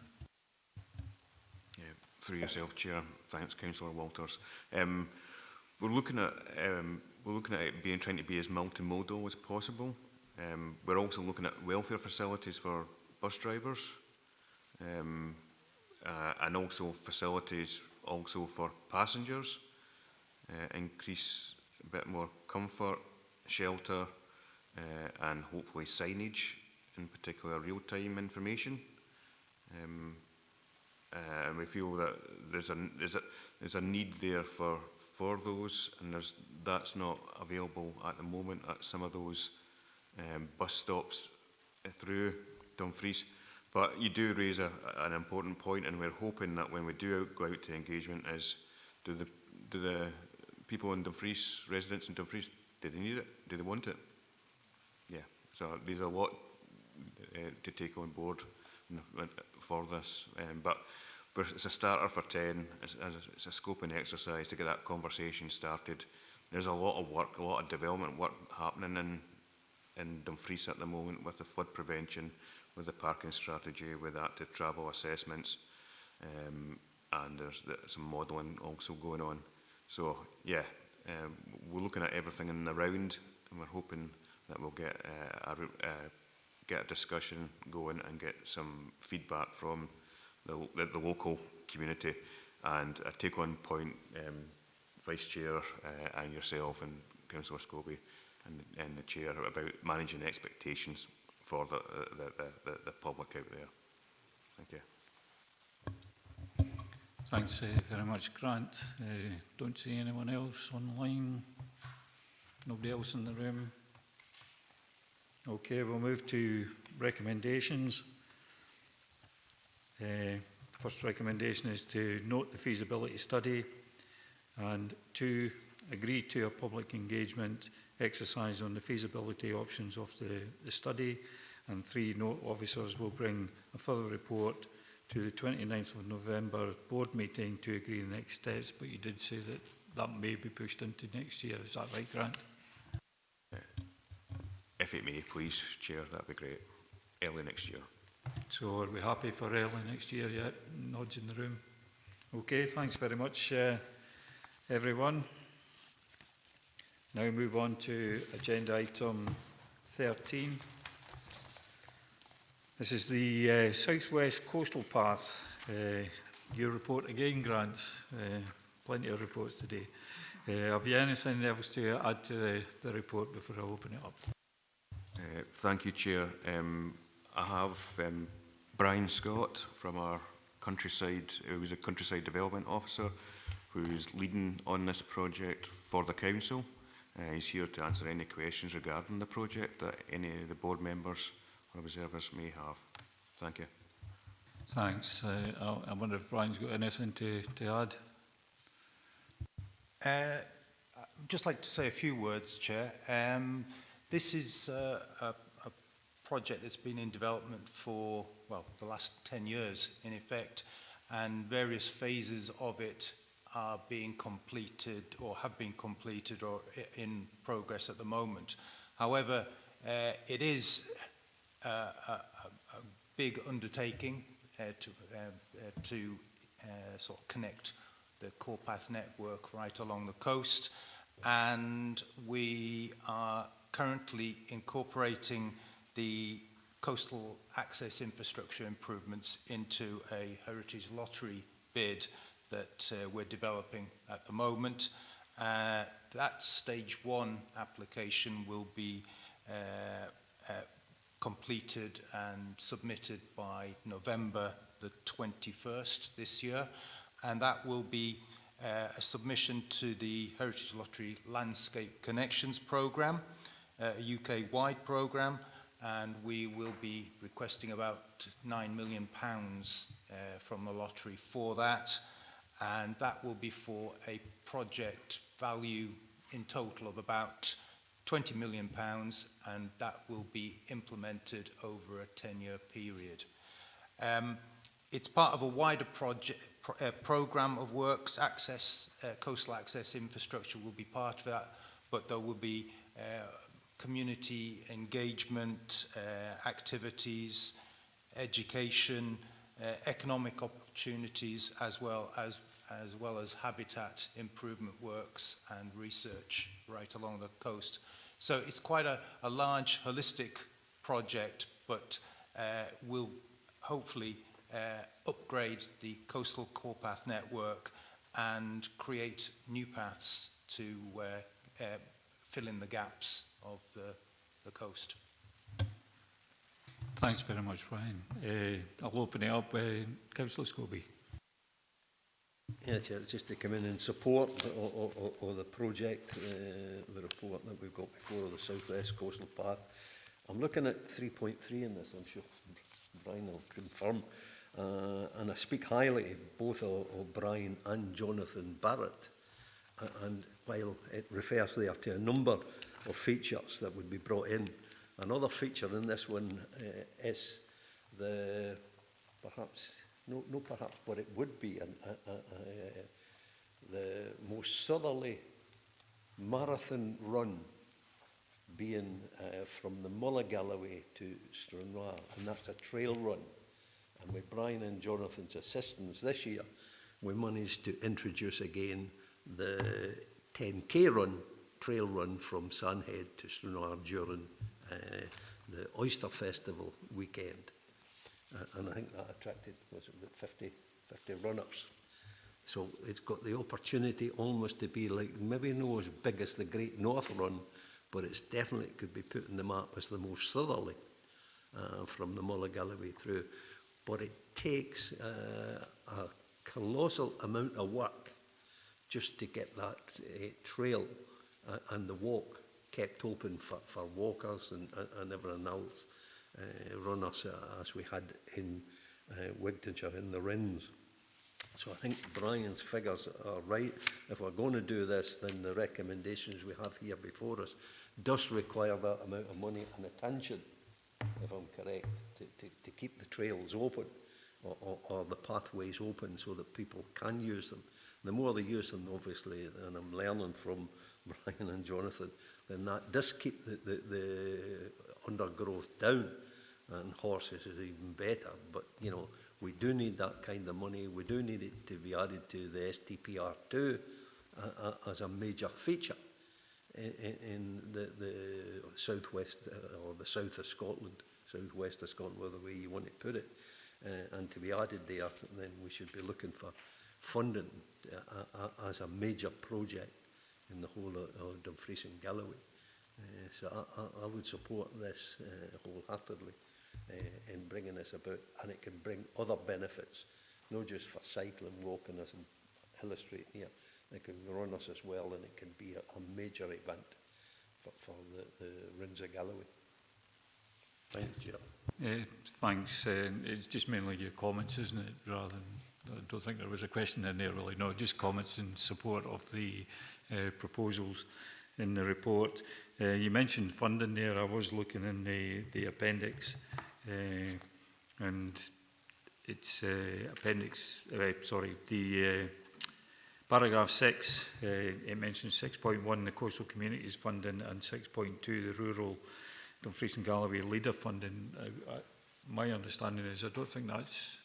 Yeah, through yourself, Chair. Thanks, Councillor Walters. We're looking at it trying to be as multimodal as possible. We're also looking at welfare facilities for bus drivers, and also facilities also for passengers. Increase a bit more comfort, shelter, and hopefully signage, in particular real-time information. And we feel that there's a need there for those, and that's not available at the moment at some of those bus stops through Dumfries. But you do raise an important point, and we're hoping that when we do go out to engagement, is do the people in Dumfries, residents in Dumfries, do they need it? Do they want it? Yeah. So there's a lot to take on board for this, but it's a starter for 10. It's a scoping exercise to get that conversation started. There's a lot of work, a lot of development work happening in Dumfries at the moment with the flood prevention, with the parking strategy, with active travel assessments, and there's some modelling also going on. So yeah, we're looking at everything in the round, and we're hoping that we'll get a discussion going and get some feedback from the local community. And I take on point, Vice Chair and yourself and Councillor Scobie and the Chair about managing expectations for the public out there. Thank you. Thanks very much, Grant. Don't see anyone else online. Nobody else in the room. Okay, we'll move to recommendations. First recommendation is to note the feasibility study, and 2, agree to a public engagement exercise on the feasibility options of the study, and 3, note officers will bring a further report to the 29th of November board meeting to agree the next steps, but you did say that may be pushed into next year. Is that right, Grant? If it may, please, Chair, that'd be great. Early next year. So are we happy for early next year yet? Nods in the room. Okay, thanks very much, everyone. Now move on to agenda item 13. This is the Southwest Coastal Path. Your report again, Grant. Plenty of reports today. Have you anything else to add to the report before I open it up? Thank you, Chair. I have Brian Scott from our countryside, who's a countryside development officer, who's leading on this project for the council. He's here to answer any questions regarding the project that any of the board members or observers may have. Thank you. Thanks. I wonder if Brian's got anything to add. I'd just like to say a few words, Chair. This is a project that's been in development for, well, the last 10 years in effect, and various phases of it are being completed or have been completed or in progress at the moment. However, it is a big undertaking to sort of connect the core path network right along the coast, and we are currently incorporating the coastal access infrastructure improvements into a heritage lottery bid that we're developing at the moment. That stage 1 application will be completed and submitted by November the 21st this year, and that will be a submission to the Heritage Lottery Landscape Connections Programme, a UK-wide programme, and we will be requesting about £9 million from the lottery for that, and that will be for a project value in total of about £20 million, and that will be implemented over a 10-year period. It's part of a wider programme of works. Coastal access infrastructure will be part of that, but there will be community engagement, activities, education, economic opportunities, as well as habitat improvement works and research right along the coast. So it's quite a large, holistic project, but will hopefully upgrade the coastal core path network and create new paths to fill in the gaps of the coast. Thanks very much, Brian. I'll open it up. Councillor Scobie. Yeah, Chair, just to come in and support of the project, the report that we've got before, the South West Coastal Path. I'm looking at 3.3 in this, I'm sure Brian will confirm. And I speak highly both of Brian and Jonathan Barrett. And while it refers there to a number of features that would be brought in, another feature in this one is the perhaps, no perhaps, but it would be the most southerly marathon run being from the Mullagalloway to Stranraer, and that's a trail run. And with Brian and Jonathan's assistance this year, we managed to introduce again the 10k run, trail run from Sandhead to Stranraer during the Oyster Festival weekend. And I think that attracted, was it about 50 runners. So it's got the opportunity almost to be like, maybe not as big as the Great North Run, but it's definitely could be put in the map as the most southerly from the Mullagalloway through. But it takes a colossal amount of work just to get that trail and the walk kept open for walkers and everyone else, runners as we had in Wigtonshire in the Rins. So I think Brian's figures are right. If we're going to do this, then the recommendations we have here before us does require that amount of money and attention, if I'm correct, to keep the trails open or the pathways open so that people can use them. The more they use them, obviously, and I'm learning from Brian and Jonathan, then that does keep the undergrowth down, and horses is even better. But, you know, we do need that kind of money. We do need it to be added to the STPR2 as a major feature in the southwest or the south of Scotland, southwest of Scotland, whatever way you want to put it, and to be added there, then we should be looking for funding as a major project in the whole of Dumfries and Galloway. So I would support this wholeheartedly in bringing this about, and it can bring other benefits, not just for cycling, walking, as I'm illustrating here. It can run us as well, and it can be a major event for the Rins of Galloway. Thanks, Chair. Thanks. It's just mainly your comments, isn't it? Rather than, I don't think there was a question in there really. No, just comments in support of the proposals in the report. You mentioned funding there. I was looking in the appendix, and it's paragraph 6, it mentions 6.1, the coastal communities funding, and 6.2, the rural Dumfries and Galloway leader funding. My understanding is I don't think that's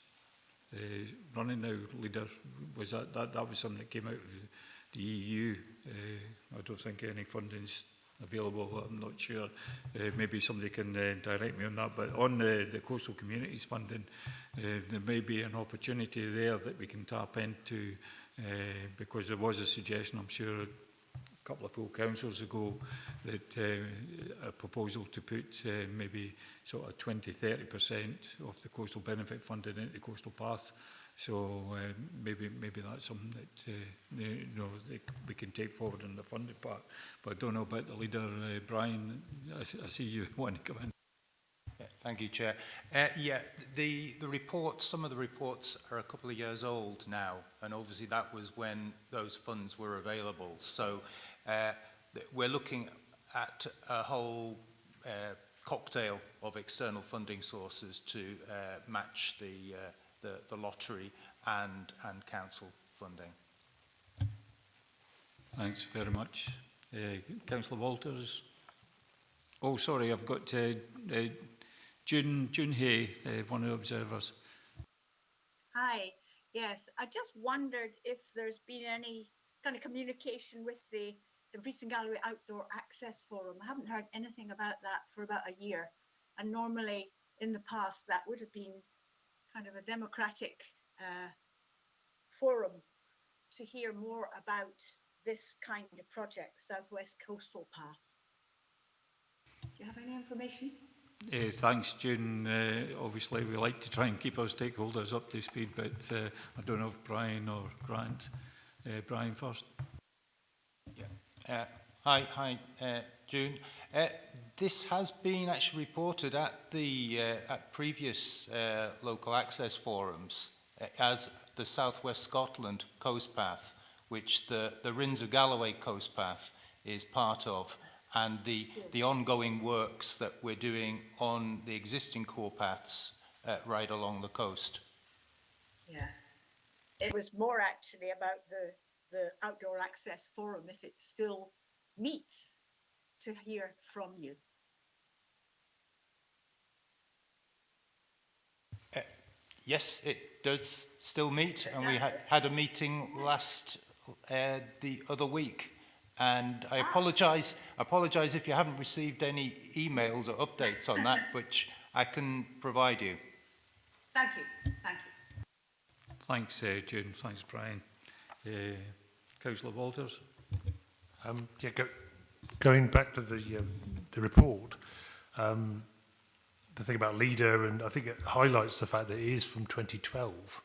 running now. Leader, was that was something that came out of the EU. I don't think any funding's available. I'm not sure. Maybe somebody can direct me on that. But on the coastal communities funding, there may be an opportunity there that we can tap into, because there was a suggestion, I'm sure, a couple of full councils ago, that a proposal to put maybe sort of 20-30% of the coastal benefit funding into coastal path. So maybe that's something that we can take forward in the funding part. But I don't know about the leader, Brian. I see you want to come in. Thank you, Chair. The report, some of the reports are a couple of years old now, and obviously that was when those funds were available. So we're looking at a whole cocktail of external funding sources to match the lottery and council funding. Thanks very much. Councillor Walters. Oh, sorry, I've got June Hay, one of the observers. Hi. Yes, I just wondered if there's been any kind of communication with the Dumfries and Galloway Outdoor Access Forum. I haven't heard anything about that for about a year. And normally in the past, that would have been kind of a democratic forum to hear more about this kind of project, Southwest Coastal Path. Do you have any information? Thanks, June. Obviously, we like to try and keep our stakeholders up to speed, but I don't know if Brian or Grant. Brian first. Yeah. Hi, June. This has been actually reported at the at previous local access forums as the Southwest Scotland Coast Path, which the Rinser Galloway Coast Path is part of, and the ongoing works that we're doing on the existing core paths right along the coast. Yeah, it was more actually about the Outdoor Access Forum, if it still meets, to hear from you. Yes, it does still meet, and we had a meeting last the other week. And I apologise if you haven't received any emails or updates on that, which I can provide you. Thank you. Thank you. Thanks, June. Thanks, Brian. Councillor Walters. Going back to the report, the thing about LEADER, and I think it highlights the fact that it is from 2012.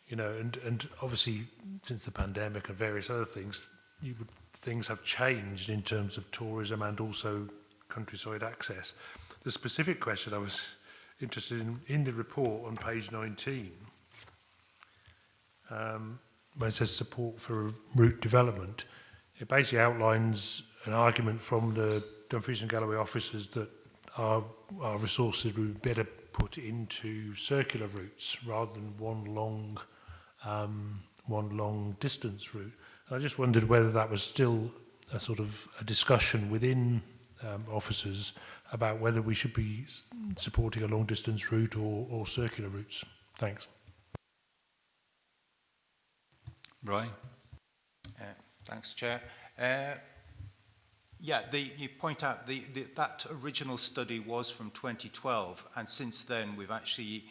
You know, and obviously since the pandemic and various other things, things have changed in terms of tourism and also countryside access. The specific question I was interested in the report on page 19, when it says support for route development, it basically outlines an argument from the Dumfries and Galloway officers that our resources would be better put into circular routes rather than one long distance route. And I just wondered whether that was still a sort of a discussion within officers about whether we should be supporting a long distance route or circular routes. Thanks. Brian. Thanks, Chair. You point out that original study was from 2012, and since then we've actually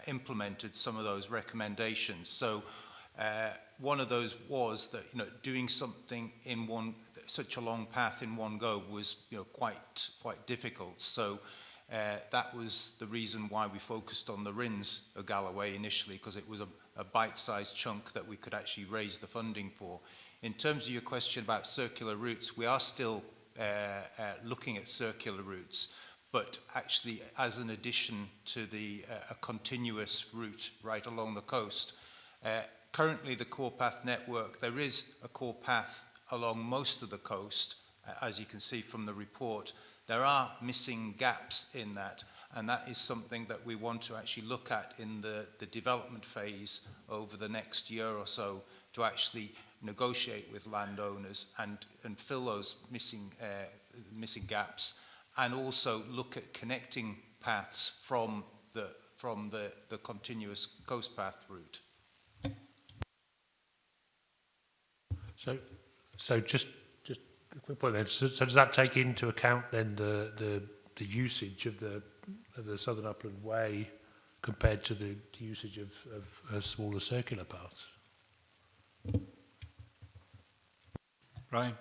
implemented some of those recommendations. So one of those was that doing something in such a long path in one go was quite difficult. So that was the reason why we focused on the Rins of Galloway initially, because it was a bite-sized chunk that we could actually raise the funding for. In terms of your question about circular routes, we are still looking at circular routes, but actually as an addition to a continuous route right along the coast. Currently the core path network, there is a core path along most of the coast, as you can see from the report. There are missing gaps in that, and that is something that we want to actually look at in the development phase over the next year or so, to actually negotiate with landowners and fill those missing gaps, and also look at connecting paths from the continuous coast path route. So just a quick point then. So does that take into account then the usage of the Southern Upland Way compared to the usage of smaller circular paths? Brian.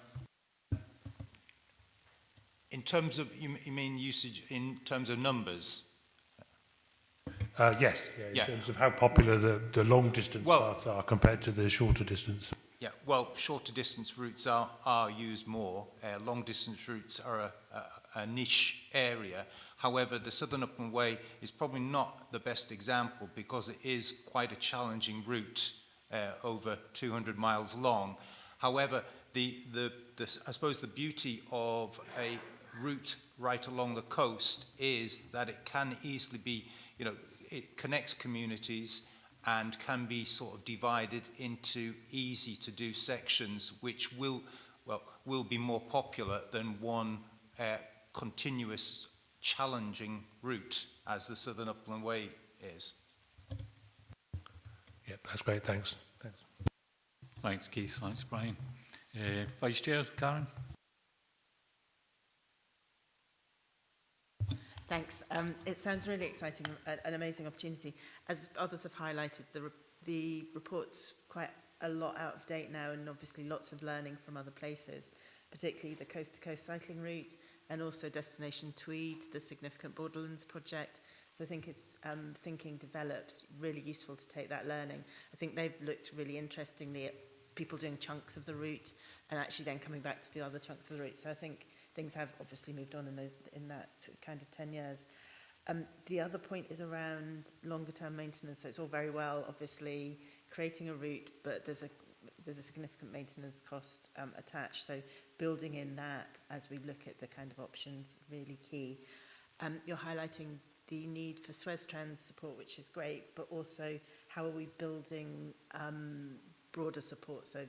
In terms of, you mean usage in terms of numbers? Yes, in terms of how popular the long distance paths are compared to the shorter distance. Yeah, well, shorter distance routes are used more. Long distance routes are a niche area. However, the Southern Upland Way is probably not the best example because it is quite a challenging route, over 200 miles long. However, I suppose the beauty of a route right along the coast is that it can easily be, you know, it connects communities and can be sort of divided into easy to do sections, which will be more popular than one continuous challenging route as the Southern Upland Way is. Yeah, that's great. Thanks. Thanks. Thanks, Keith. Thanks, Brian. Vice Chair, Karen? Thanks. It sounds really exciting, an amazing opportunity. As others have highlighted, the report's quite a lot out of date now, and obviously lots of learning from other places, particularly the coast-to-coast cycling route and also Destination Tweed, the significant Borderlands project. So I think it's thinking develops, really useful to take that learning. I think they've looked really interestingly at people doing chunks of the route and actually then coming back to do other chunks of the route. So I think things have obviously moved on in that kind of 10 years. The other point is around longer term maintenance. So it's all very well, obviously, creating a route, but there's a significant maintenance cost attached. So building in that as we look at the kind of options, really key. You're highlighting the need for SWestrans support, which is great, but also how are we building broader support? So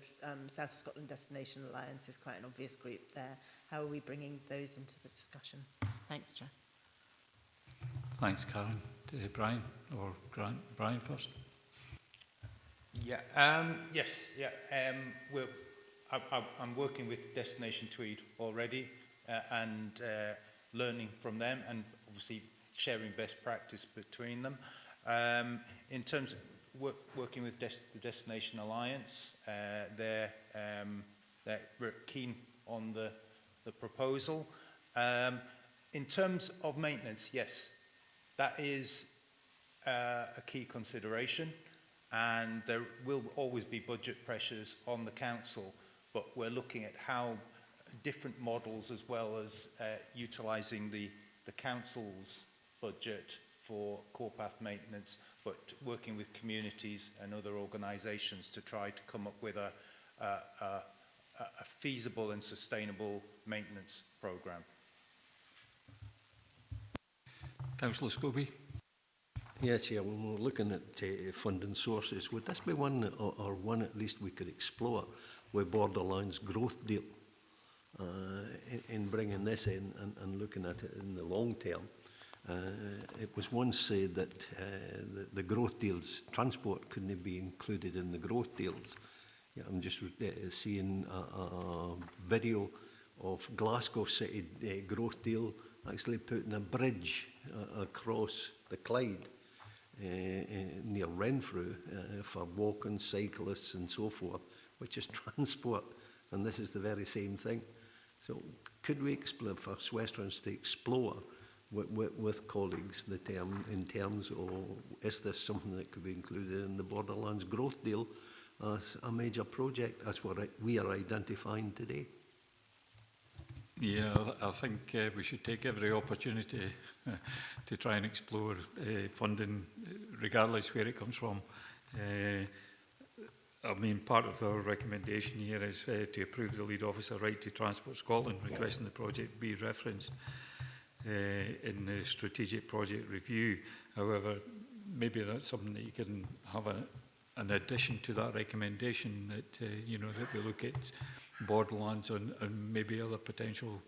South of Scotland Destination Alliance is quite an obvious group there. How are we bringing those into the discussion? Thanks, Chair. Thanks, Karen. Brian, or Grant? Brian first. Yeah. Yes. Yeah. I'm working with Destination Tweed already, and learning from them, and obviously sharing best practice between them. In terms of working with the Destination Alliance, they're very keen on the proposal. In terms of maintenance, yes, that is a key consideration, and there will always be budget pressures on the council, but we're looking at how different models, as well as utilising the council's budget for core path maintenance, but working with communities and other organisations to try to come up with a feasible and sustainable maintenance programme. Councillor Scobie. Yes, yeah, when we're looking at funding sources, would this be one, or one at least we could explore with Borderlands growth deal in bringing this in and looking at it in the long term? It was once said that the growth deals, transport couldn't be included in the growth deals. Yeah, I'm just seeing a video of Glasgow City growth deal actually putting a bridge across the Clyde near Renfrew for walking, cyclists and so forth, which is transport, and this is the very same thing. So could we explore, for SWestrans to explore with colleagues the term in terms of, is this something that could be included in the Borderlands growth deal as a major project as we are identifying today? Yeah, I think we should take every opportunity to try and explore funding, regardless where it comes from. I mean, part of our recommendation here is to approve the lead officer right to Transport Scotland, requesting the project be referenced in the strategic project review. However, maybe that's something that you can have an addition to that recommendation, that you know, that we look at Borderlands and maybe other potential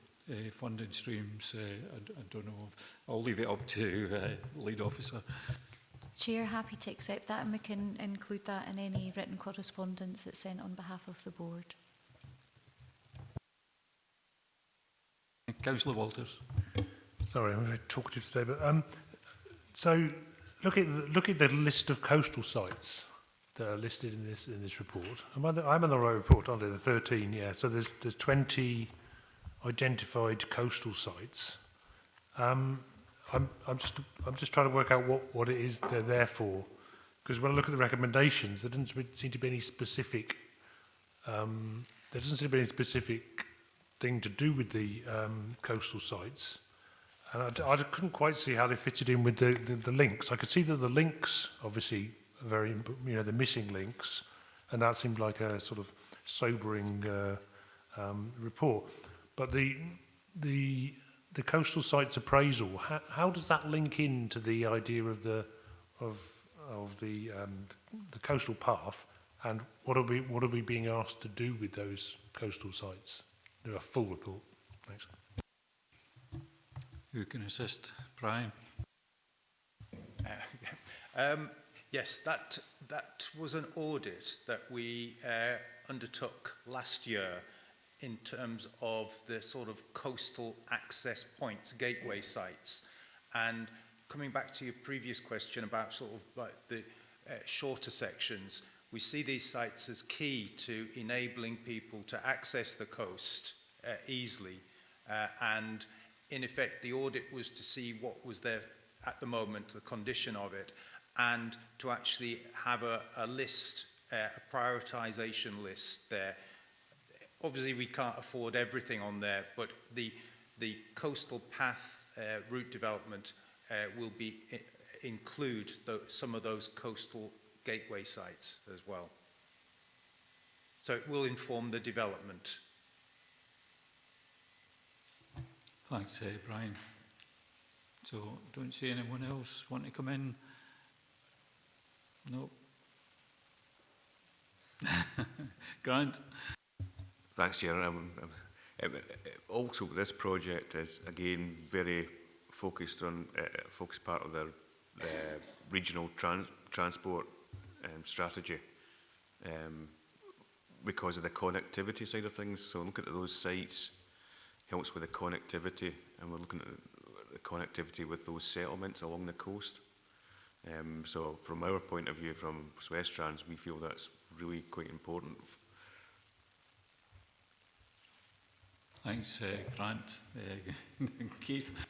funding streams. I don't know. I'll leave it up to lead officer. Chair, happy to accept that, and we can include that in any written correspondence that's sent on behalf of the board. Councillor Walters. Sorry, I'm very talkative today, but so look at the list of coastal sites that are listed in this report. I'm on the right report, aren't I? The 13, yeah. So there's 20 identified coastal sites. I'm just trying to work out what it is they're there for, because when I look at the recommendations, there doesn't seem to be any specific. There doesn't seem to be any specific thing to do with the coastal sites. And I couldn't quite see how they fitted in with the links. I could see that the links, obviously, are very, the missing links, and that seemed like a sort of sobering report. But the coastal sites appraisal, how does that link into the idea of the coastal path, and what are we being asked to do with those coastal sites? They're a full report. Thanks. Who can assist? Brian? Yes, that was an audit that we undertook last year in terms of the sort of coastal access points, gateway sites. And coming back to your previous question about sort of like the shorter sections, we see these sites as key to enabling people to access the coast easily. And in effect, the audit was to see what was there at the moment, the condition of it, and to actually have a list, a prioritisation list there. Obviously, we can't afford everything on there, but the coastal path route development will include some of those coastal gateway sites as well. So it will inform the development. Thanks, Brian. So, don't see anyone else want to come in? No. Grant? Thanks, Chair. Also, this project is again very focused on focused part of the regional transport strategy because of the connectivity side of things. So, looking at those sites helps with the connectivity, and we're looking at the connectivity with those settlements along the coast. So, from our point of view, from SWestrans, we feel that's really quite important. Thanks, Grant. Keith?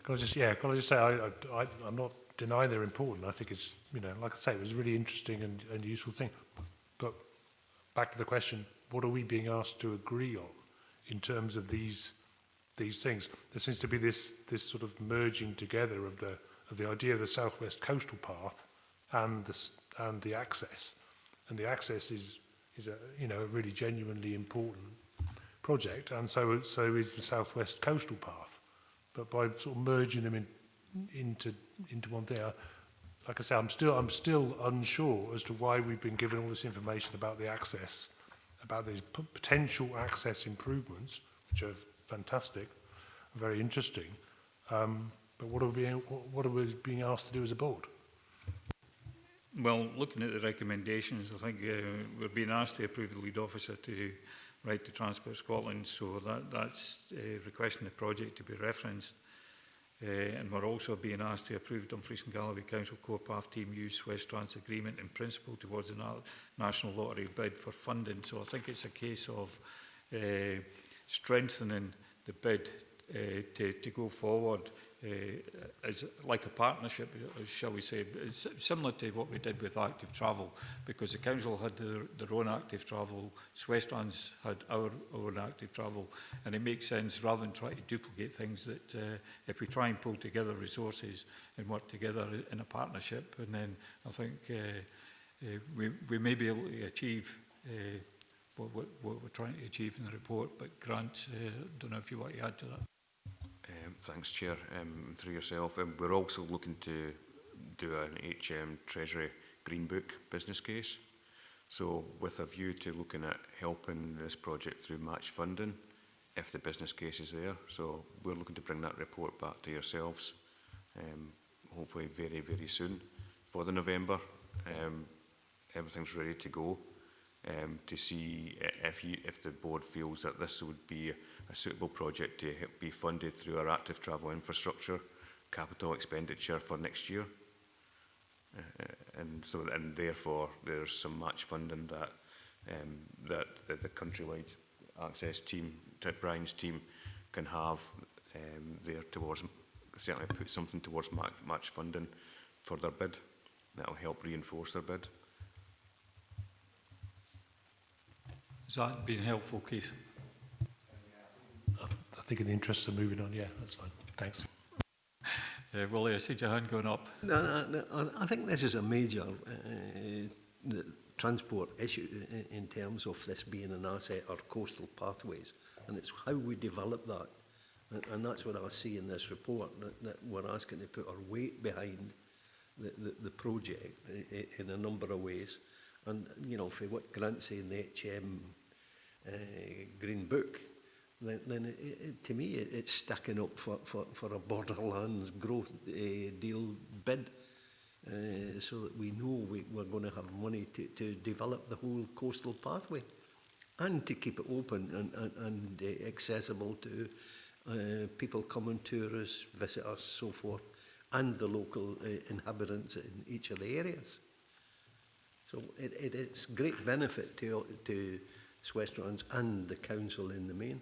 Can I just say, I'm not denying they're important. I think it's, like I say, it was a really interesting and useful thing. But back to the question, what are we being asked to agree on in terms of these things? There seems to be this sort of merging together of the idea of the Southwest Coastal Path and the access. And the access is a really genuinely important project, and so is the Southwest Coastal Path. But by sort of merging them into one thing, like I say, I'm still unsure as to why we've been given all this information about the access, about these potential access improvements, which are fantastic, very interesting. But what are we being asked to do as a board? Well, looking at the recommendations, I think we're being asked to approve the lead officer to write to Transport Scotland, so that's requesting the project to be referenced. And we're also being asked to approve Dumfries and Galloway Council Core Path Team use SWestrans agreement in principle towards the National Lottery bid for funding. So I think it's a case of strengthening the bid to go forward as like a partnership, shall we say. It's similar to what we did with active travel, because the council had their own active travel, SWestrans had our own active travel, and it makes sense rather than try to duplicate things that if we try and pull together resources and work together in a partnership, and then I think we may be able to achieve what we're trying to achieve in the report. But Grant, don't know if you want to add to that. Thanks, Chair. Through yourself, we're also looking to do an HM Treasury Green Book business case. So with a view to looking at helping this project through match funding, if the business case is there. So we're looking to bring that report back to yourselves, hopefully very, very soon for the November. Everything's ready to go. To see if the board feels that this would be a suitable project to be funded through our active travel infrastructure capital expenditure for next year, and therefore there's some match funding that the countrywide access team, Brian's team, can have there towards certainly put something towards match funding for their bid. That will help reinforce their bid. Has that been helpful, Keith? I think in the interest of moving on, yeah, that's fine. Thanks. Willie, I see your hand going up. No, I think this is a major transport issue in terms of this being an asset or coastal pathways, and it's how we develop that. And that's what I see in this report, that we're asking to put our weight behind the project in a number of ways. And, you know, for what Grant's saying, the HM Green Book, then to me it's stacking up for a borderlands growth deal bid, so that we know we're going to have money to develop the whole coastal pathway and to keep it open and accessible to people coming, tourists, visitors, so forth, and the local inhabitants in each of the areas. So it's great benefit to SWestrans and the council in the main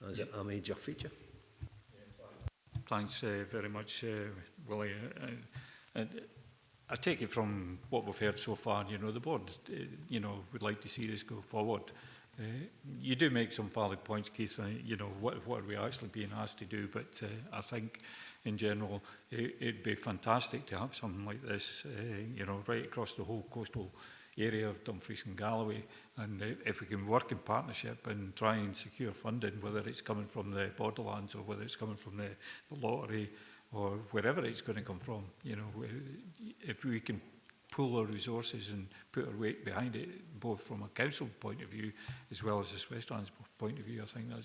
as a major feature. Thanks very much, Willie. I take it from what we've heard so far, you know, the board, you know, would like to see this go forward. You do make some valid points, Keith, you know, what are we actually being asked to do, but I think in general it'd be fantastic to have something like this, you know, right across the whole coastal area of Dumfries and Galloway, and if we can work in partnership and try and secure funding, whether it's coming from the borderlands or whether it's coming from the lottery or wherever it's going to come from, you know, if we can pool our resources and put our weight behind it, both from a council point of view as well as a SWestrans point of view, I think that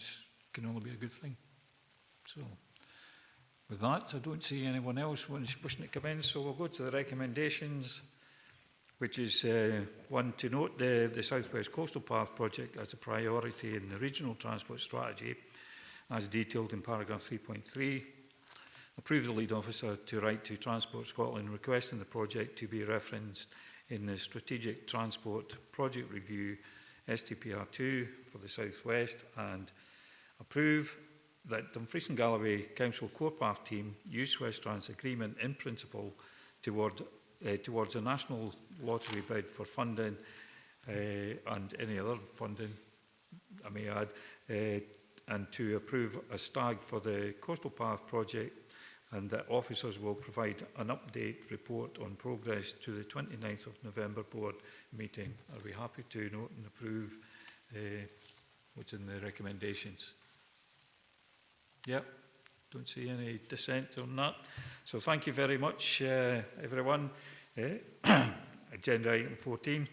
can only be a good thing. So with that, I don't see anyone else wishing to come in, so we'll go to the recommendations, which is one, to note the South West Coastal Path project as a priority in the regional transport strategy as detailed in paragraph 3.3. Approve the lead officer to write to Transport Scotland requesting the project to be referenced in the Strategic Transport Project Review STPR2 for the South West, and approve that Dumfries and Galloway Council Core Path team use SWestrans agreement in principle towards a national lottery bid for funding and any other funding, I may add, and to approve a stag for the Coastal Path project, and that officers will provide an update report on progress to the 29th of November board meeting. Are we happy to note and approve what's in the recommendations? Yep, don't see any dissent on that. So thank you very much, everyone. Agenda item 14.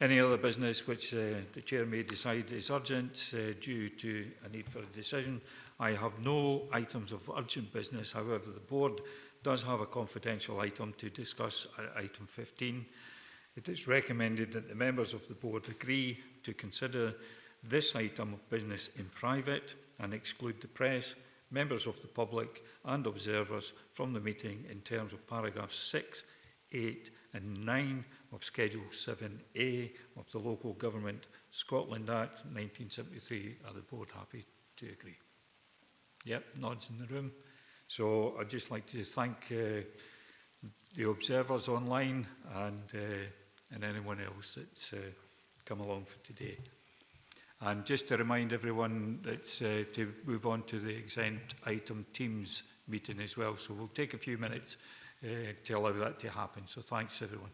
Any other business which the chair may decide is urgent due to a need for a decision. I have no items of urgent business. However, the board does have a confidential item to discuss, item 15. It is recommended that the members of the board agree to consider this item of business in private and exclude the press, members of the public and observers from the meeting in terms of paragraphs 6, 8 and 9 of Schedule 7A of the Local Government Scotland Act 1973. Are the board happy to agree? Yep, nods in the room. So I'd just like to thank the observers online and anyone else that's come along for today. And just to remind everyone that's to move on to the exempt item teams meeting as well. So we'll take a few minutes to allow that to happen. So thanks everyone.